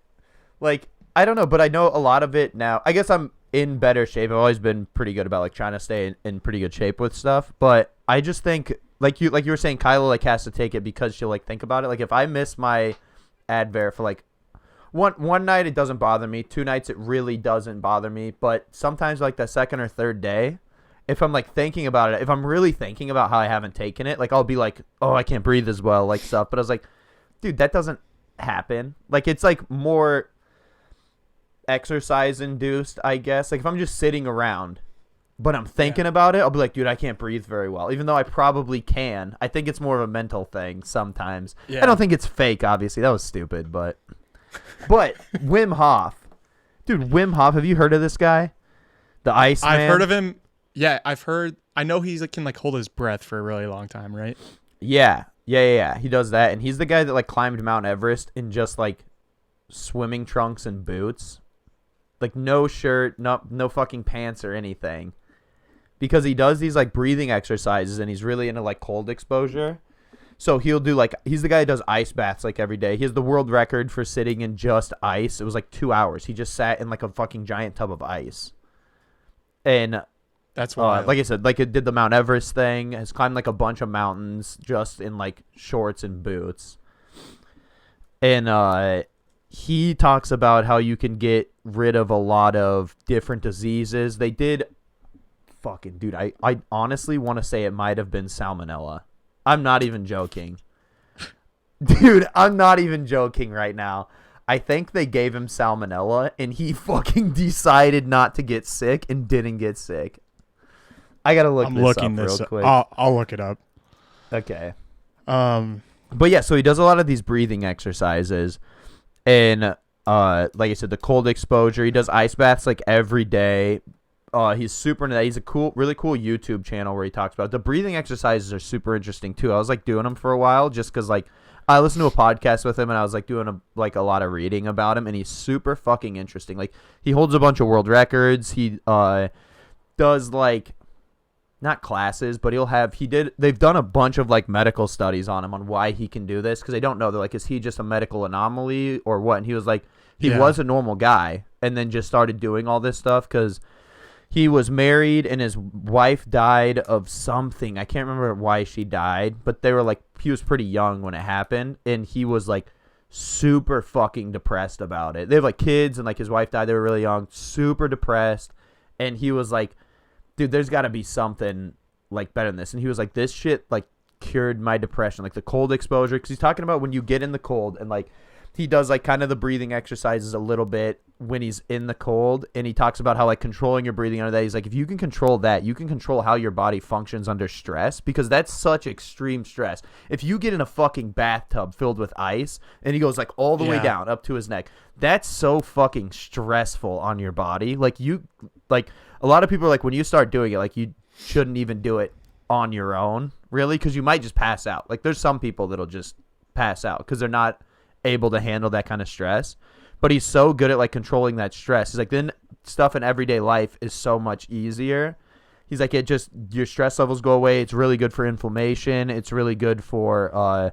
like I don't know, but I know a lot of it now. I guess I'm in better shape. I've always been pretty good about like trying to stay in pretty good shape with stuff. But I just think like you were saying, Kyla like has to take it because she'll like think about it. Like if I miss my Advair for like one night, it doesn't bother me. 2 nights, it really doesn't bother me. But sometimes like the second or third day, if I'm like thinking about it, if I'm really thinking about how I haven't taken it, like I'll be like, oh, I can't breathe as well, like stuff. But I was like, dude, that doesn't happen. Like it's like more exercise induced, I guess. Like if I'm just sitting around but I'm thinking about it, I'll be like, dude, I can't breathe very well, even though I probably can. I think it's more of a mental thing sometimes. I don't think it's fake, obviously. That was stupid, but Wim Hof, dude, Wim Hof, have you heard of this guy, the Iceman?
I've heard of him. Yeah, I know he's can like hold his breath for a really long time, right?
Yeah, he does that, and he's the guy that like climbed Mount Everest in just like swimming trunks and boots, like no shirt, no fucking pants or anything, because he does these like breathing exercises, and he's really into like cold exposure. So he'll do like, he's the guy that does ice baths like every day. He has the world record for sitting in just ice. It was like 2 hours. He just sat in like a fucking giant tub of ice, and
that's why,
like I said, like it did the Mount Everest thing, has climbed like a bunch of mountains just in like shorts and boots. And he talks about how you can get rid of a lot of different diseases. They did fucking, dude, I honestly want to say it might have been salmonella. I'm not even joking. Dude, I'm not even joking right now. I think they gave him salmonella and he fucking decided not to get sick and didn't get sick. I gotta look this up real quick.
I'll look it up.
Okay. But yeah, so he does a lot of these breathing exercises, and like I said, the cold exposure. He does ice baths like every day. He's super into that. He's a really cool YouTube channel where he talks about it. The breathing exercises are super interesting too. I was like doing them for a while just because like I listened to a podcast with him and I was like doing a lot of reading about him, and he's super fucking interesting. Like he holds a bunch of world records. He does like, not classes, but they've done a bunch of like medical studies on him on why he can do this, because they don't know. They're like, is he just a medical anomaly or what? And he was like, he was a normal guy and then just started doing all this stuff because he was married and his wife died of something. I can't remember why she died, but they were like, he was pretty young when it happened, and he was like super fucking depressed about it. They have like kids, and like his wife died, they were really young, super depressed, and he was like, dude, there's got to be something like better than this. And he was like, this shit like cured my depression, like the cold exposure, because he's talking about when you get in the cold, and like he does like kind of the breathing exercises a little bit when he's in the cold, and he talks about how like controlling your breathing under that, he's like, if you can control that, you can control how your body functions under stress, because that's such extreme stress. If you get in a fucking bathtub filled with ice and he goes like all the way down up to his neck, that's so fucking stressful on your body. Like a lot of people are like, when you start doing it, like you shouldn't even do it on your own, really, because you might just pass out. Like there's some people that'll just pass out because they're not able to handle that kind of stress. But he's so good at like controlling that stress. He's like, then stuff in everyday life is so much easier. He's like, your stress levels go away. It's really good for inflammation. It's really good for,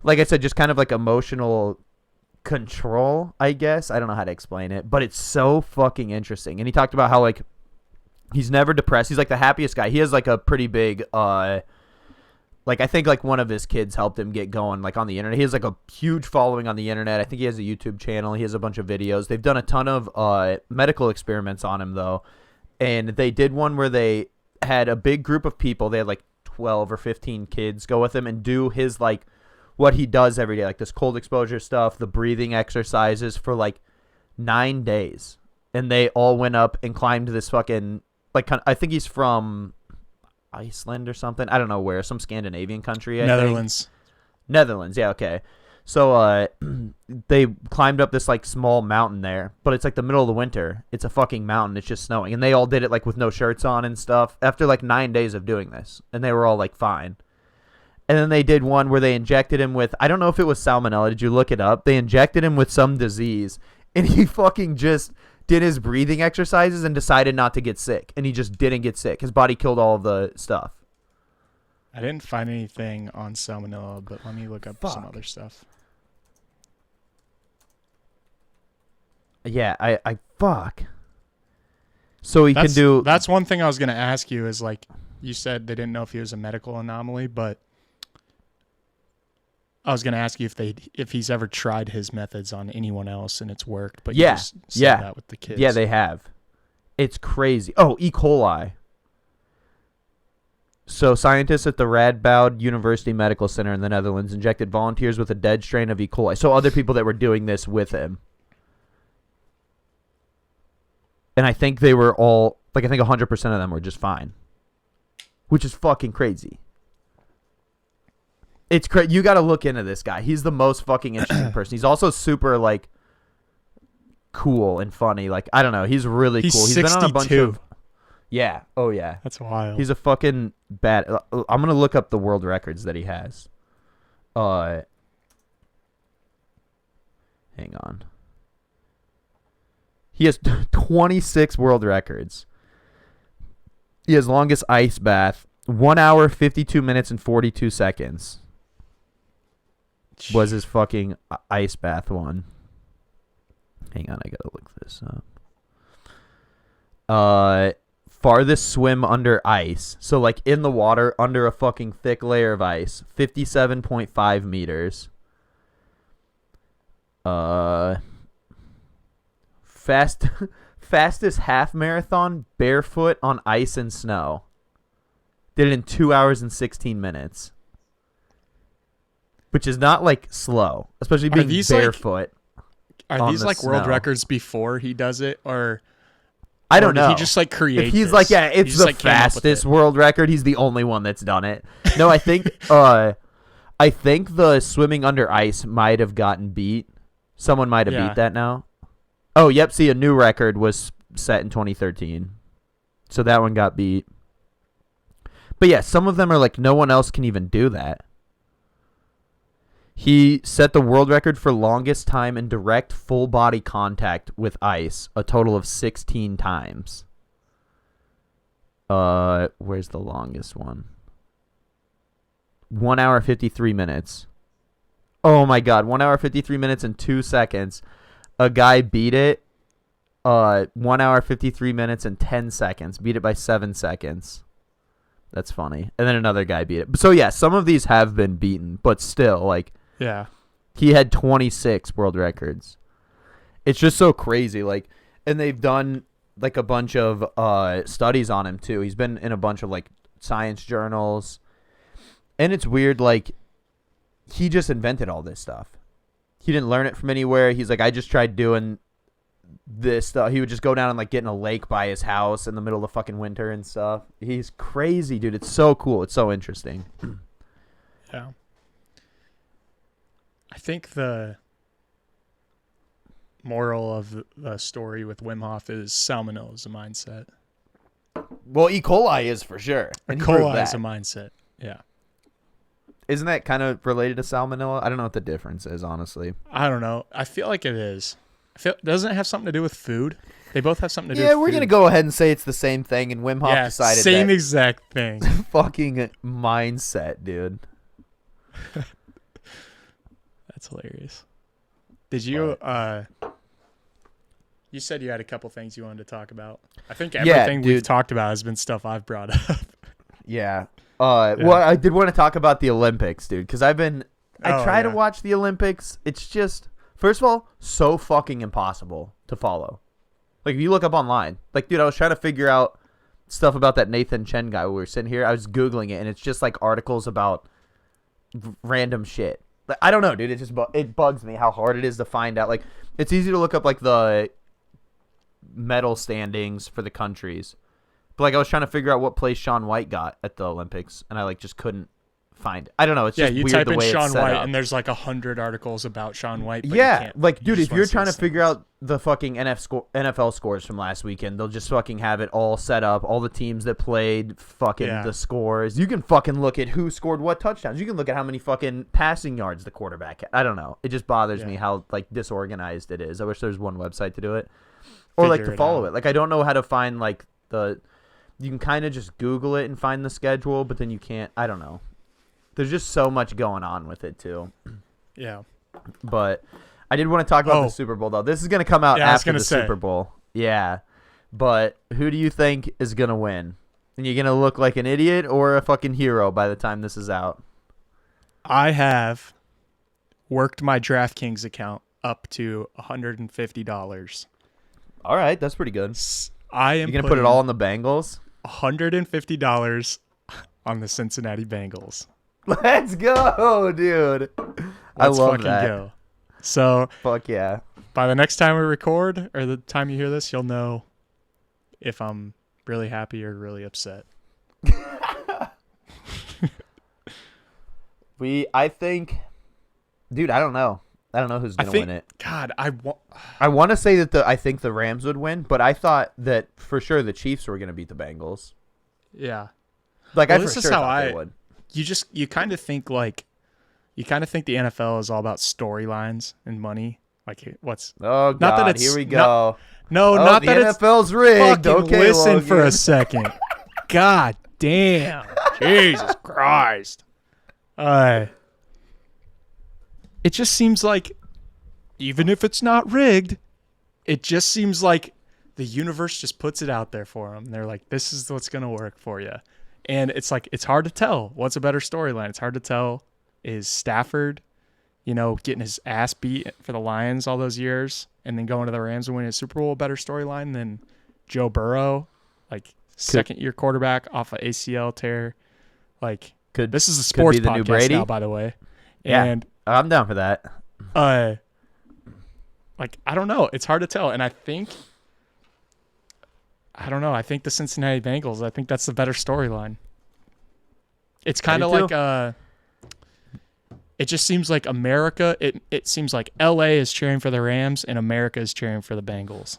like I said, just kind of like emotional control, I guess. I don't know how to explain it, but it's so fucking interesting. And he talked about how like he's never depressed. He's like the happiest guy. He has like a pretty big like I think like one of his kids helped him get going like on the internet. He has like a huge following on the internet. I think he has a YouTube channel. He has a bunch of videos. They've done a ton of medical experiments on him though, and they did one where they had a big group of people. They had like 12 or 15 kids go with him and do his like what he does every day, like this cold exposure stuff, the breathing exercises for like 9 days, and they all went up and climbed this fucking like I think he's from Iceland or something. I don't know where. Some Scandinavian country.
Netherlands.
Netherlands. Yeah. Okay. So they climbed up this like small mountain there, but it's like the middle of the winter. It's a fucking mountain. It's just snowing, and they all did it like with no shirts on and stuff. After like 9 days of doing this, and they were all like fine. And then they did one where they injected him with, I don't know if it was salmonella. Did you look it up? They injected him with some disease, and he fucking just did his breathing exercises and decided not to get sick, and he just didn't get sick. His body killed all of the stuff.
I didn't find anything on salmonella, but let me look up some other stuff.
Yeah, I fuck. So he can do.
That's one thing I was gonna ask you is like, you said they didn't know if he was a medical anomaly, but I was going to ask you if he's ever tried his methods on anyone else and it's worked, but you just said that with the kids.
Yeah, they have. It's crazy. Oh, E. coli. So scientists at the Radboud University Medical Center in the Netherlands injected volunteers with a dead strain of E. coli. So other people that were doing this with him. And I think they were all, like, I think 100% of them were just fine. Which is fucking crazy. It's crazy. You got to look into this guy. He's the most fucking interesting person. He's also super, like, cool and funny. Like, I don't know. He's really cool. He's
62.
been on a bunch of... Yeah. Oh, yeah.
That's wild.
He's a fucking bad... I'm going to look up the world records that he has. Hang on. He has 26 world records. He has longest ice bath. 1 hour, 52 minutes, and 42 seconds. Was his fucking ice bath one. Hang on, I gotta look this up. Farthest swim under ice. So, like, in the water, under a fucking thick layer of ice. 57.5 meters. Fastest half marathon barefoot on ice and snow. Did it in 2 hours and 16 minutes. Which is not, like, slow. Especially being barefoot.
Are these, like, world records before he does it? Or
I don't know.
Did he just, like, create
if he's
this?
like, yeah, it's
just,
the
like, came up with
fastest
it.
world record. He's the only one that's done it. No, I think I think the swimming under ice might have gotten beat. Someone might have beat that now. Oh, yep. See, a new record was set in 2013. So that one got beat. But yeah, some of them are like, no one else can even do that. He set the world record for longest time in direct full body contact with ice, a total of 16 times. Where's the longest one? 1 hour, 53 minutes. Oh my God, 1 hour, 53 minutes and 2 seconds. A guy beat it. 1 hour, 53 minutes and 10 seconds. Beat it by 7 seconds. That's funny. And then another guy beat it. So yeah, some of these have been beaten, but still, like,
yeah,
he had 26 world records. It's just so crazy. Like, and they've done like a bunch of studies on him too. He's been in a bunch of like science journals, and it's weird. Like, he just invented all this stuff. He didn't learn it from anywhere. He's like, I just tried doing this stuff. He would just go down and like get in a lake by his house in the middle of fucking winter and stuff. He's crazy, dude. It's so cool. It's so interesting.
Yeah. I think the moral of the story with Wim Hof is salmonella is a mindset.
Well, E. coli is for sure.
And coli is a mindset. Yeah.
Isn't that kind of related to salmonella? I don't know what the difference is, honestly.
I don't know. I feel like it is. Doesn't it have something to do with food? They both have something to do with food.
Yeah, we're going to go ahead and say it's the same thing, and Wim Hof decided
same exact thing.
Fucking mindset, dude.
That's hilarious. Did you you said you had a couple things you wanted to talk about. I think everything we've talked about has been stuff I've brought up.
Yeah. Well, I did want to talk about the Olympics, dude, because I try to watch the Olympics. It's just, first of all, so fucking impossible to follow. Like, if you look up online, like, dude, I was trying to figure out stuff about that Nathan Chen guy when we were sitting here. I was Googling it, and it's just like articles about random shit. Like, I don't know, dude. It bugs me how hard it is to find out. Like, it's easy to look up like the medal standings for the countries. But like, I was trying to figure out what place Shaun White got at the Olympics, and I like just couldn't find it. I don't know. It's just
you
weird
type
the
in
way
Shaun
it's set
White,
up.
and there's like 100 articles about Shaun White. But
Yeah, like, dude, if you're trying to
see
figure out the fucking NFL scores from last weekend, they'll just fucking have it all set up, all the teams that played, fucking the scores. You can fucking look at who scored what touchdowns. You can look at how many fucking passing yards the quarterback had. I don't know. It just bothers me how like disorganized it is. I wish there was one website to do it, or like to follow it. Like, I don't know how to find like the. You can kind of just Google it and find the schedule, but then you can't. I don't know. There's just so much going on with it too.
Yeah.
But I did want to talk about the Super Bowl, though. This is going to come out after the Super Bowl. Yeah. But who do you think is going to win? And you're going to look like an idiot or a fucking hero by the time this is out.
I have worked my DraftKings account up to $150.
All right, that's pretty good.
I am
You're going to put it all on the Bengals?
$150 on the Cincinnati Bengals.
Let's go, dude. I
Let's
love
fucking
that.
go. So
Fuck yeah.
by the next time we record, or the time you hear this, you'll know if I'm really happy or really upset.
I think, dude, I don't know. I don't know who's going to win it.
God,
I want to say that I think the Rams would win, but I thought that for sure the Chiefs were going to beat the Bengals.
Yeah.
Like,
Well,
I
this
for
is
sure
how
thought they would.
You kind of think the NFL is all about storylines and money. Like what's
Oh, God,
not that it's
here we go.
not
the
that it's
NFL's rigged.
fucking
Okay,
listen
Logan.
for a second. God damn. Jesus Christ. It just seems like, even if it's not rigged, it just seems like the universe just puts it out there for them. They're like, this is what's going to work for you. And it's like, it's hard to tell what's a better storyline. It's hard to tell. Is Stafford, getting his ass beat for the Lions all those years and then going to the Rams and winning a Super Bowl a better storyline than Joe Burrow, like second-year quarterback off of ACL tear? Like, this is a sports
be the
podcast
new Brady
now, by the way.
Yeah,
And
I'm down for that.
I don't know. It's hard to tell. And I think the Cincinnati Bengals, I think that's the better storyline. It's kind of like it just seems like America, it seems like LA is cheering for the Rams and America is cheering for the Bengals.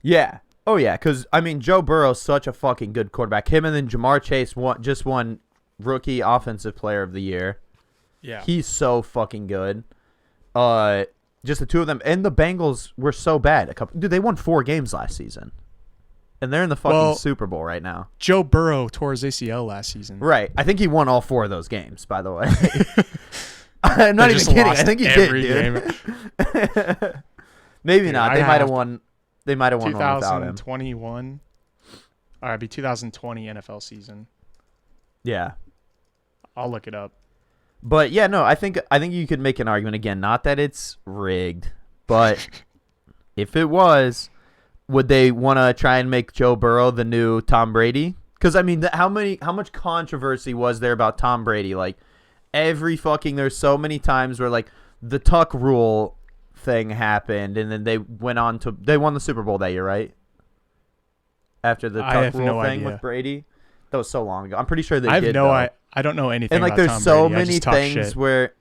Yeah. Oh, yeah, because, Joe Burrow's such a fucking good quarterback. Him and then Jamar Chase just won Rookie Offensive Player of the Year.
Yeah.
He's so fucking good. Just the two of them. And the Bengals were so bad. Dude, they won 4 games last season. And they're in the fucking Super Bowl right now.
Joe Burrow tore his ACL last season.
Right. I think he won all 4 of those games, by the way. I'm not even kidding. I think he did, dude. Maybe not. They might have won. They might have won one without him.
2021. All right, it'd be 2020 NFL season.
Yeah.
I'll look it up.
But yeah, no, I think you could make an argument again. Not that it's rigged, but if it was, would they want to try and make Joe Burrow the new Tom Brady? Because how much controversy was there about Tom Brady? Like there's so many times where like the Tuck rule thing happened, and then they won the Super Bowl that year, right? After the Tuck rule thing with Brady. That was so long ago. I'm pretty sure they did.
I don't know anything.
And like,
about
there's
Tom
so
Brady.
many things where,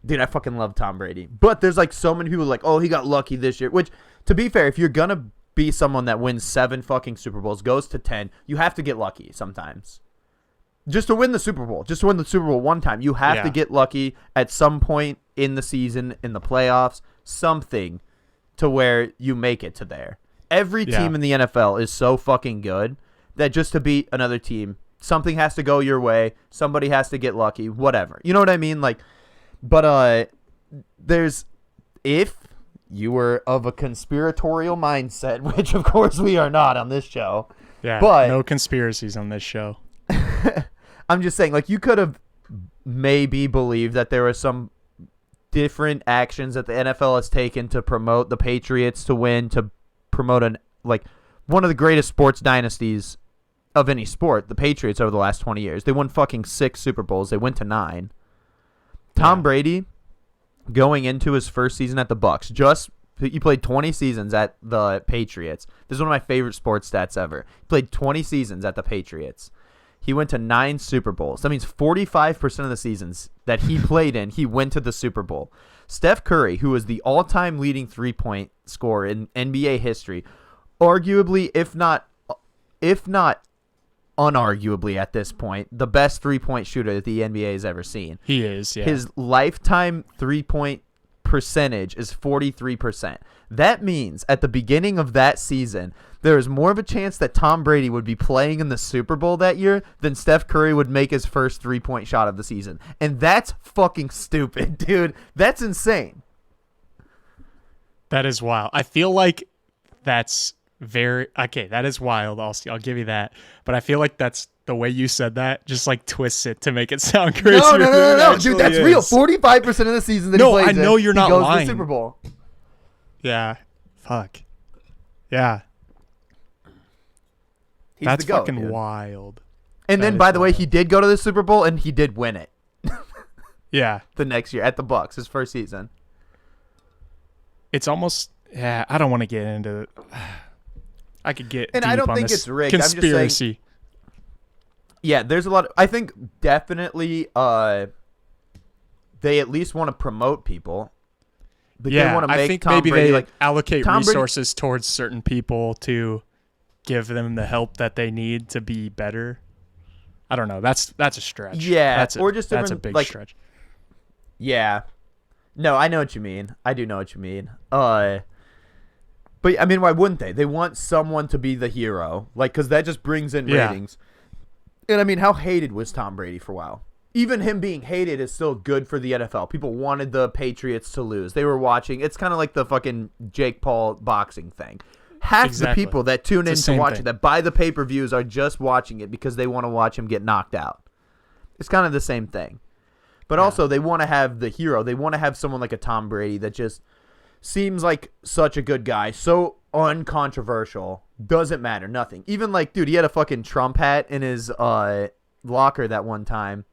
dude, I fucking love Tom Brady. But there's like so many people like, oh, he got lucky this year. Which, to be fair, if you're gonna be someone that wins 7 fucking Super Bowls, goes to 10, you have to get lucky sometimes. Just to win the Super Bowl, one time, you have to get lucky at some point in the season, in the playoffs, something to where you make it to there. Every team in the NFL is so fucking good that just to beat another team, something has to go your way. Somebody has to get lucky, whatever. You know what I mean? Like, but if you were of a conspiratorial mindset, which of course we are not on this show.
Yeah,
but
no conspiracies on this show.
I'm just saying, like, you could have maybe believed that there were some different actions that the NFL has taken to promote the Patriots to win, to promote one of the greatest sports dynasties of any sport, the Patriots, over the last 20 years. They won fucking 6 Super Bowls. They went to 9. Tom Brady, going into his first season at the Bucs, he played 20 seasons at the Patriots. This is one of my favorite sports stats ever. He played 20 seasons at the Patriots. He went to 9 Super Bowls. That means 45% of the seasons that he played in, he went to the Super Bowl. Steph Curry, who is the all-time leading three-point scorer in NBA history, arguably, if not unarguably at this point, the best three-point shooter that the NBA has ever seen.
He is, yeah.
His lifetime three-point percentage is 43%. That means at the beginning of that season, there is more of a chance that Tom Brady would be playing in the Super Bowl that year than Steph Curry would make his first three-point shot of the season. And that's fucking stupid, dude. That's insane.
That is wild. I feel like that's that is wild. I'll give you that. But I feel like that's the way you said that, just like twists it to make it sound crazy.
No, dude, that's real. 45% of the season that he plays
I know you're not
goes
lying.
to the Super Bowl.
Yeah. Fuck. Yeah. That's
the GOAT,
fucking
dude.
wild.
And then, by the way, he did go to the Super Bowl and he did win it.
Yeah.
The next year at the Bucks, his first season.
It's almost, I don't want to get into it. I could get
And
deep
I don't
on
think
this
it's rigged. I'm just saying-
conspiracy.
Yeah, there's a lot of, I think definitely they at least want to promote people. Like, they want to make
I think
Tom
maybe
Brady,
they
like,
allocate
Tom Brady-
resources towards certain people to give them the help that they need to be better. I don't know. That's a stretch.
Yeah,
that's
or just
that's a
different,
big
like,
stretch.
Yeah. No, I know what you mean. I do know what you mean. But I mean, why wouldn't they? They want someone to be the hero, like, because that just brings in ratings. And I mean, how hated was Tom Brady for a while? Even him being hated is still good for the NFL. People wanted the Patriots to lose. They were watching. It's kind of like the fucking Jake Paul boxing thing. Half the people that tune in to watch it, that buy the pay-per-views, are just watching it because they want to watch him get knocked out. It's kind of the same thing. But also, they want to have the hero. They want to have someone like a Tom Brady that just seems like such a good guy, so uncontroversial, doesn't matter, nothing. Even like, dude, he had a fucking Trump hat in his locker that one time,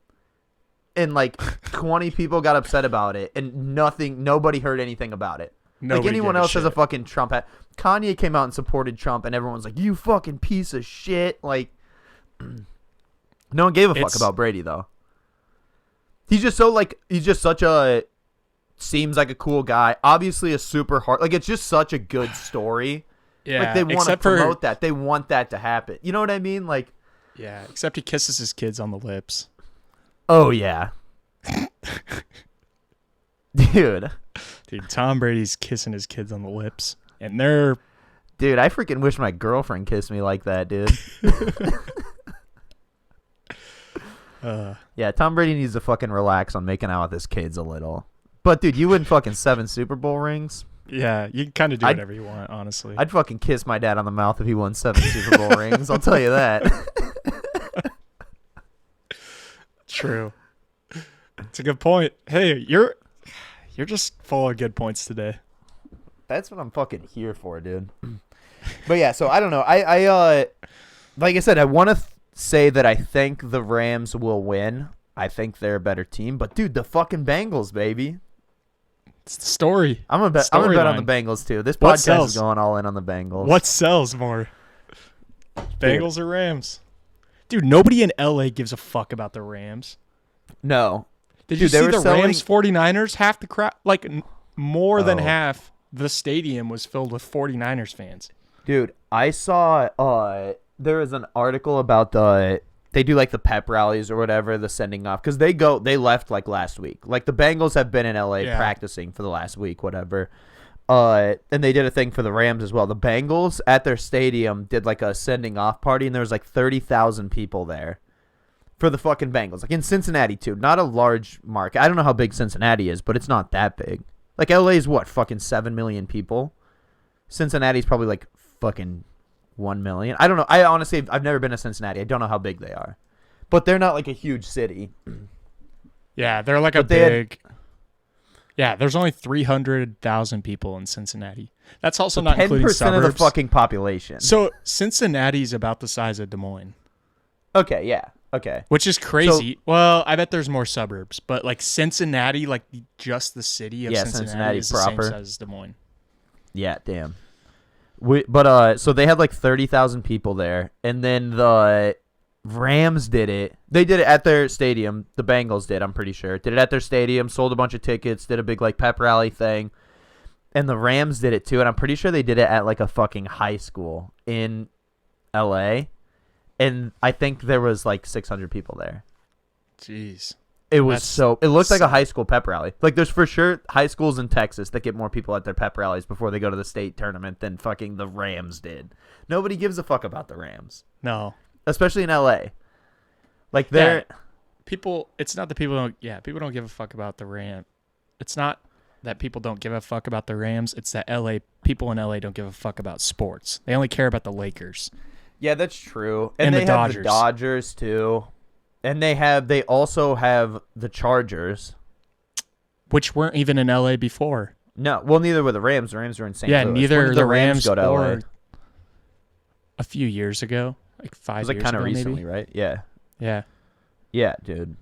and like 20 people got upset about it, and nobody heard anything about it. Like, anyone else has a fucking Trump hat. Kanye came out and supported Trump, and everyone's like, you fucking piece of shit. Like, no one gave a fuck about Brady, though. He's just such a, seems like a cool guy. Obviously a super hard, like, it's just such a good story.
Yeah.
Like, they want to promote that. They want that to happen. You know what I mean? Like,
yeah, except he kisses his kids on the lips.
oh, yeah. Dude,
Tom Brady's kissing his kids on the lips, and they're...
Dude, I freaking wish my girlfriend kissed me like that, dude. Yeah, Tom Brady needs to fucking relax on making out with his kids a little. But, dude, you win fucking 7 Super Bowl rings.
Yeah, you can kind of do whatever you want, honestly.
I'd fucking kiss my dad on the mouth if he won 7 Super Bowl rings. I'll tell you that.
True. It's a good point. Hey, you're just full of good points today.
That's what I'm fucking here for, dude. But yeah, so I don't know. I like I said, I want to say that I think the Rams will win. I think they're a better team. But dude, the fucking Bengals, baby.
It's the story.
I'm gonna bet on the Bengals too. This podcast is going all in on the Bengals.
What sells more? Bengals or Rams? Dude, nobody in LA gives a fuck about the Rams.
No.
Did you see the Rams 49ers? Half the crowd, like more than half the stadium was filled with 49ers fans.
Dude, I saw there was an article about they do like the pep rallies or whatever, the sending off, because they left like last week. Like, the Bengals have been in LA practicing for the last week, whatever. And they did a thing for the Rams as well. The Bengals at their stadium did like a sending off party, and there was like 30,000 people there for the fucking Bengals. Like, in Cincinnati too, not a large market. I don't know how big Cincinnati is, but it's not that big. Like, LA is what, fucking 7 million people? Cincinnati's probably like fucking 1 million. I don't know. I've never been to Cincinnati. I don't know how big they are, but they're not like a huge city.
Yeah, they're like there's only 300,000 people in Cincinnati. That's also not including
10%
suburbs.
of the fucking population.
So Cincinnati's about the size of Des Moines.
Okay, yeah. Okay.
Which is crazy. Well, I bet there's more suburbs, but like Cincinnati, like just the city of Cincinnati is
proper.
the same size as Des Moines.
Yeah, damn. So they had like 30,000 people there, and then the Rams did it. They did it at their stadium. The Bengals did, I'm pretty sure. Did it at their stadium, sold a bunch of tickets, did a big like pep rally thing. And the Rams did it too, and I'm pretty sure they did it at like a fucking high school in LA. And I think there was like 600 people there.
Jeez.
It looked like a high school pep rally. Like, there's for sure high schools in Texas that get more people at their pep rallies before they go to the state tournament than fucking the Rams did. Nobody gives a fuck about the Rams.
No.
Especially in LA. Like,
people don't give a fuck about the Rams. It's not that people don't give a fuck about the Rams. It's that people in LA don't give a fuck about sports. They only care about the Lakers.
Yeah, that's true.
And
they
the
have
Dodgers.
the Dodgers too. And they also have the Chargers.
Which weren't even in LA before.
No, well, neither were the Rams. The Rams were in St. Louis.
Yeah, neither
When did
the Rams
go to LA?
or a few years ago, like 5
It was like
years
kind of
ago,
recently,
maybe.
right? Yeah.
Yeah.
Yeah, dude.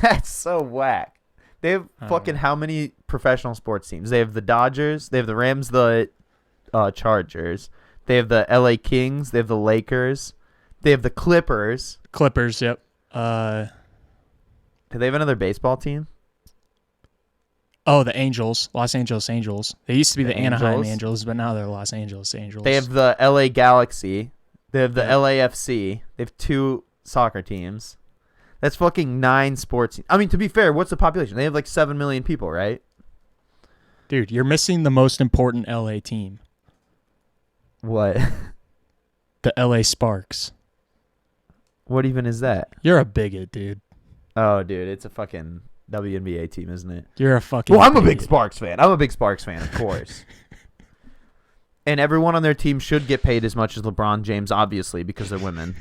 That's so whack. They have fucking how many professional sports teams? They have the Dodgers. They have the Rams, the Chargers. They have the LA Kings. They have the Lakers. They have the Clippers.
Clippers, yep.
Do they have another baseball team?
Oh, the Angels, Los Angeles Angels. They used to be the Anaheim
Angels.
Angels, but now they're Los Angeles Angels.
They have the LA Galaxy. They have the LAFC. They have 2 soccer teams. That's fucking 9 sports. I mean, to be fair, what's the population? They have like 7 million people, right?
Dude, you're missing the most important LA team,
What?
the LA Sparks.
What even is that?
You're a bigot, dude.
Oh, dude, it's a fucking WNBA team, isn't it?
You're a fucking
Well, I'm a big
bigot.
Sparks fan. I'm a big Sparks fan, of course. And everyone on their team should get paid as much as LeBron James, obviously, because they're women.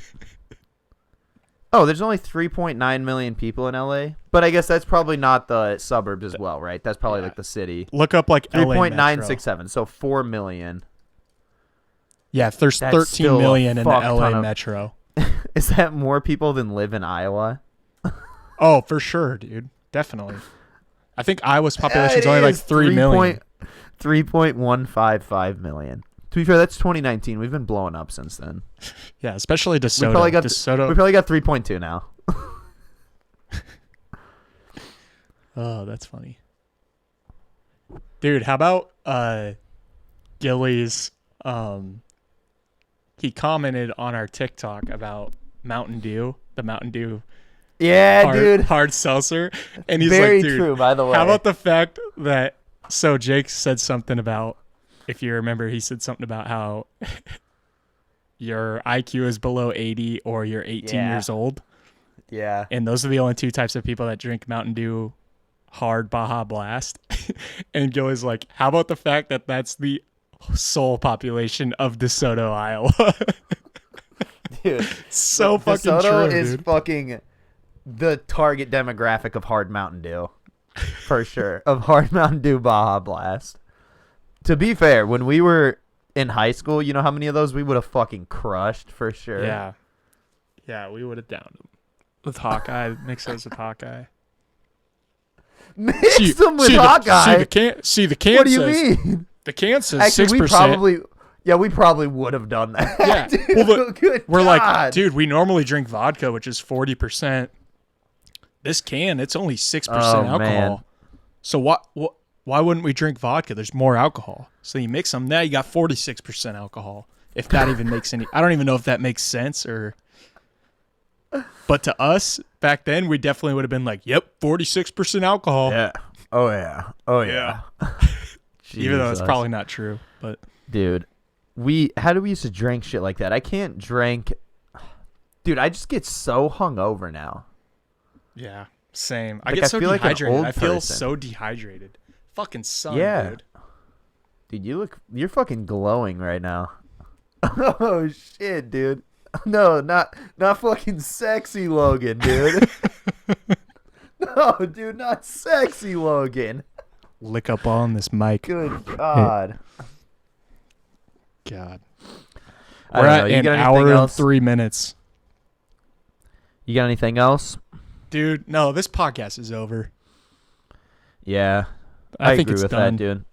Oh, there's only 3.9 million people in LA, but I guess that's probably not the suburbs as well, right? That's probably like the city.
Look up like LA Metro.
3.967, so 4 million.
Yeah, there's
That's
13
still a
million in the
fuck
LA
ton of-
Metro.
Is that more people than live in Iowa?
Oh, for sure, dude. Definitely. I think Iowa's population is only like 3 million.
3.155 million. To be fair, that's 2019. We've been blowing up since then.
Yeah, especially DeSoto.
We probably got
DeSoto.
we probably got 3.2 now.
Oh, that's funny. Dude, how about Gilly's he commented on our TikTok about Mountain Dew, the Mountain Dew
Yeah, dude.
hard seltzer, and he's
Very
like, dude,
true, by the way.
how about the fact that Jake said something about, if you remember, he said something about how your IQ is below 80 or you're 18 years old.
Yeah.
And those are the only 2 types of people that drink Mountain Dew hard Baja Blast. And Gilly's like, how about the fact that that's the sole population of DeSoto, Iowa?
Dude.
So fucking
DeSoto
true,
is
dude.
fucking the target demographic of hard Mountain Dew. For sure. Of hard Mountain Dew Baja Blast. To be fair, when we were in high school, you know how many of those we would have fucking crushed for sure.
Yeah. Yeah, we would have downed them. With Hawkeye, mix those with Hawkeye.
Mix them with Hawkeye.
See the can
What do you
says,
mean?
the can says
Actually,
6%.
we probably would have done that.
Yeah.
Dude,
Well,
good
We're
God.
like, dude, we normally drink vodka, which is 40%. This can, it's only 6% alcohol.
man.
So why wouldn't we drink vodka? There's more alcohol. So you mix them. Now you got 46% alcohol. If that even makes any, I don't even know if that makes sense or. But to us back then, we definitely would have been like, "Yep, 46% alcohol."
Yeah. Oh yeah. Oh yeah.
Even though it's
Jesus.
probably not true, but
Dude, how do we used to drink shit like that? I can't drink. Dude, I just get so hungover now.
yeah, same. I
Like,
get
I
so
feel like an
dehydrated.
old
I feel
person.
so dehydrated. Fucking sun,
Yeah.
dude.
Dude, you're fucking glowing right now. Oh shit, dude. No, not fucking sexy Logan, dude. No, dude, not sexy Logan.
Lick up on this mic.
Good God.
God.
I
We're
don't know.
at
You
an
got anything
hour and
else?
3 minutes.
You got anything else?
Dude, no, this podcast is over.
Yeah.
I think
agree
it's
with
done.
that, dude.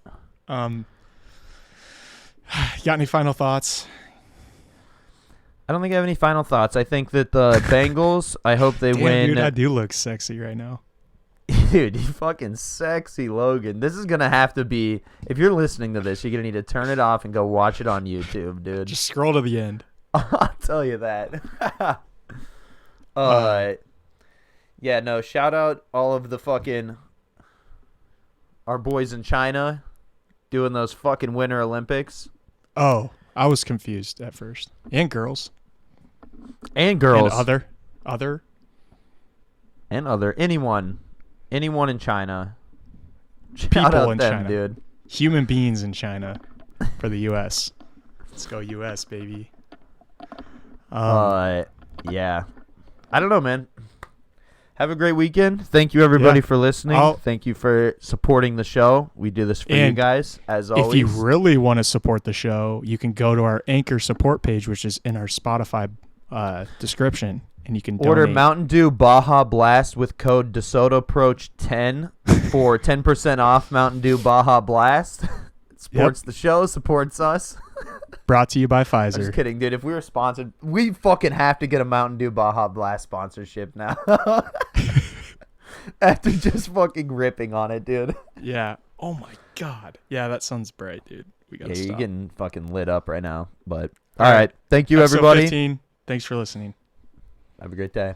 Got any final thoughts?
I don't think I have any final thoughts. I think that the Bengals, I hope they
Damn,
win.
dude, I do look sexy right now.
Dude, you fucking sexy Logan. This is going to have to be, if you're listening to this, you're going to need to turn it off and go watch it on YouTube, dude.
Just scroll to the end.
I'll tell you that. Yeah, no, shout out all of the fucking, our boys in China doing those fucking Winter Olympics.
Oh, I was confused at first. And girls.
And girls.
And other.
Anyone in China Shout
People
out
in
them,
China.
dude.
Human beings in China for the U.S. Let's go U.S., baby.
Yeah. I don't know, man. Have a great weekend. Thank you, everybody, for listening. Thank you for supporting the show. We do this for you guys, as always.
If you really want to support the show, you can go to our Anchor support page, which is in our Spotify description, and you can
order
donate.
Mountain Dew Baja Blast with code DeSoto Approach 10 for 10% off Mountain Dew Baja Blast. Supports the show, supports us.
Brought to you by
I'm
Pfizer.
just kidding, dude. If we were sponsored, we fucking have to get a Mountain Dew Baja Blast sponsorship now. After just fucking ripping on it, dude.
Yeah. Oh my God. Yeah, that sounds bright, dude. We gotta stop.
You're getting fucking lit up right now. But all right. Thank you,
Episode
everybody.
15. Thanks for listening.
Have a great day.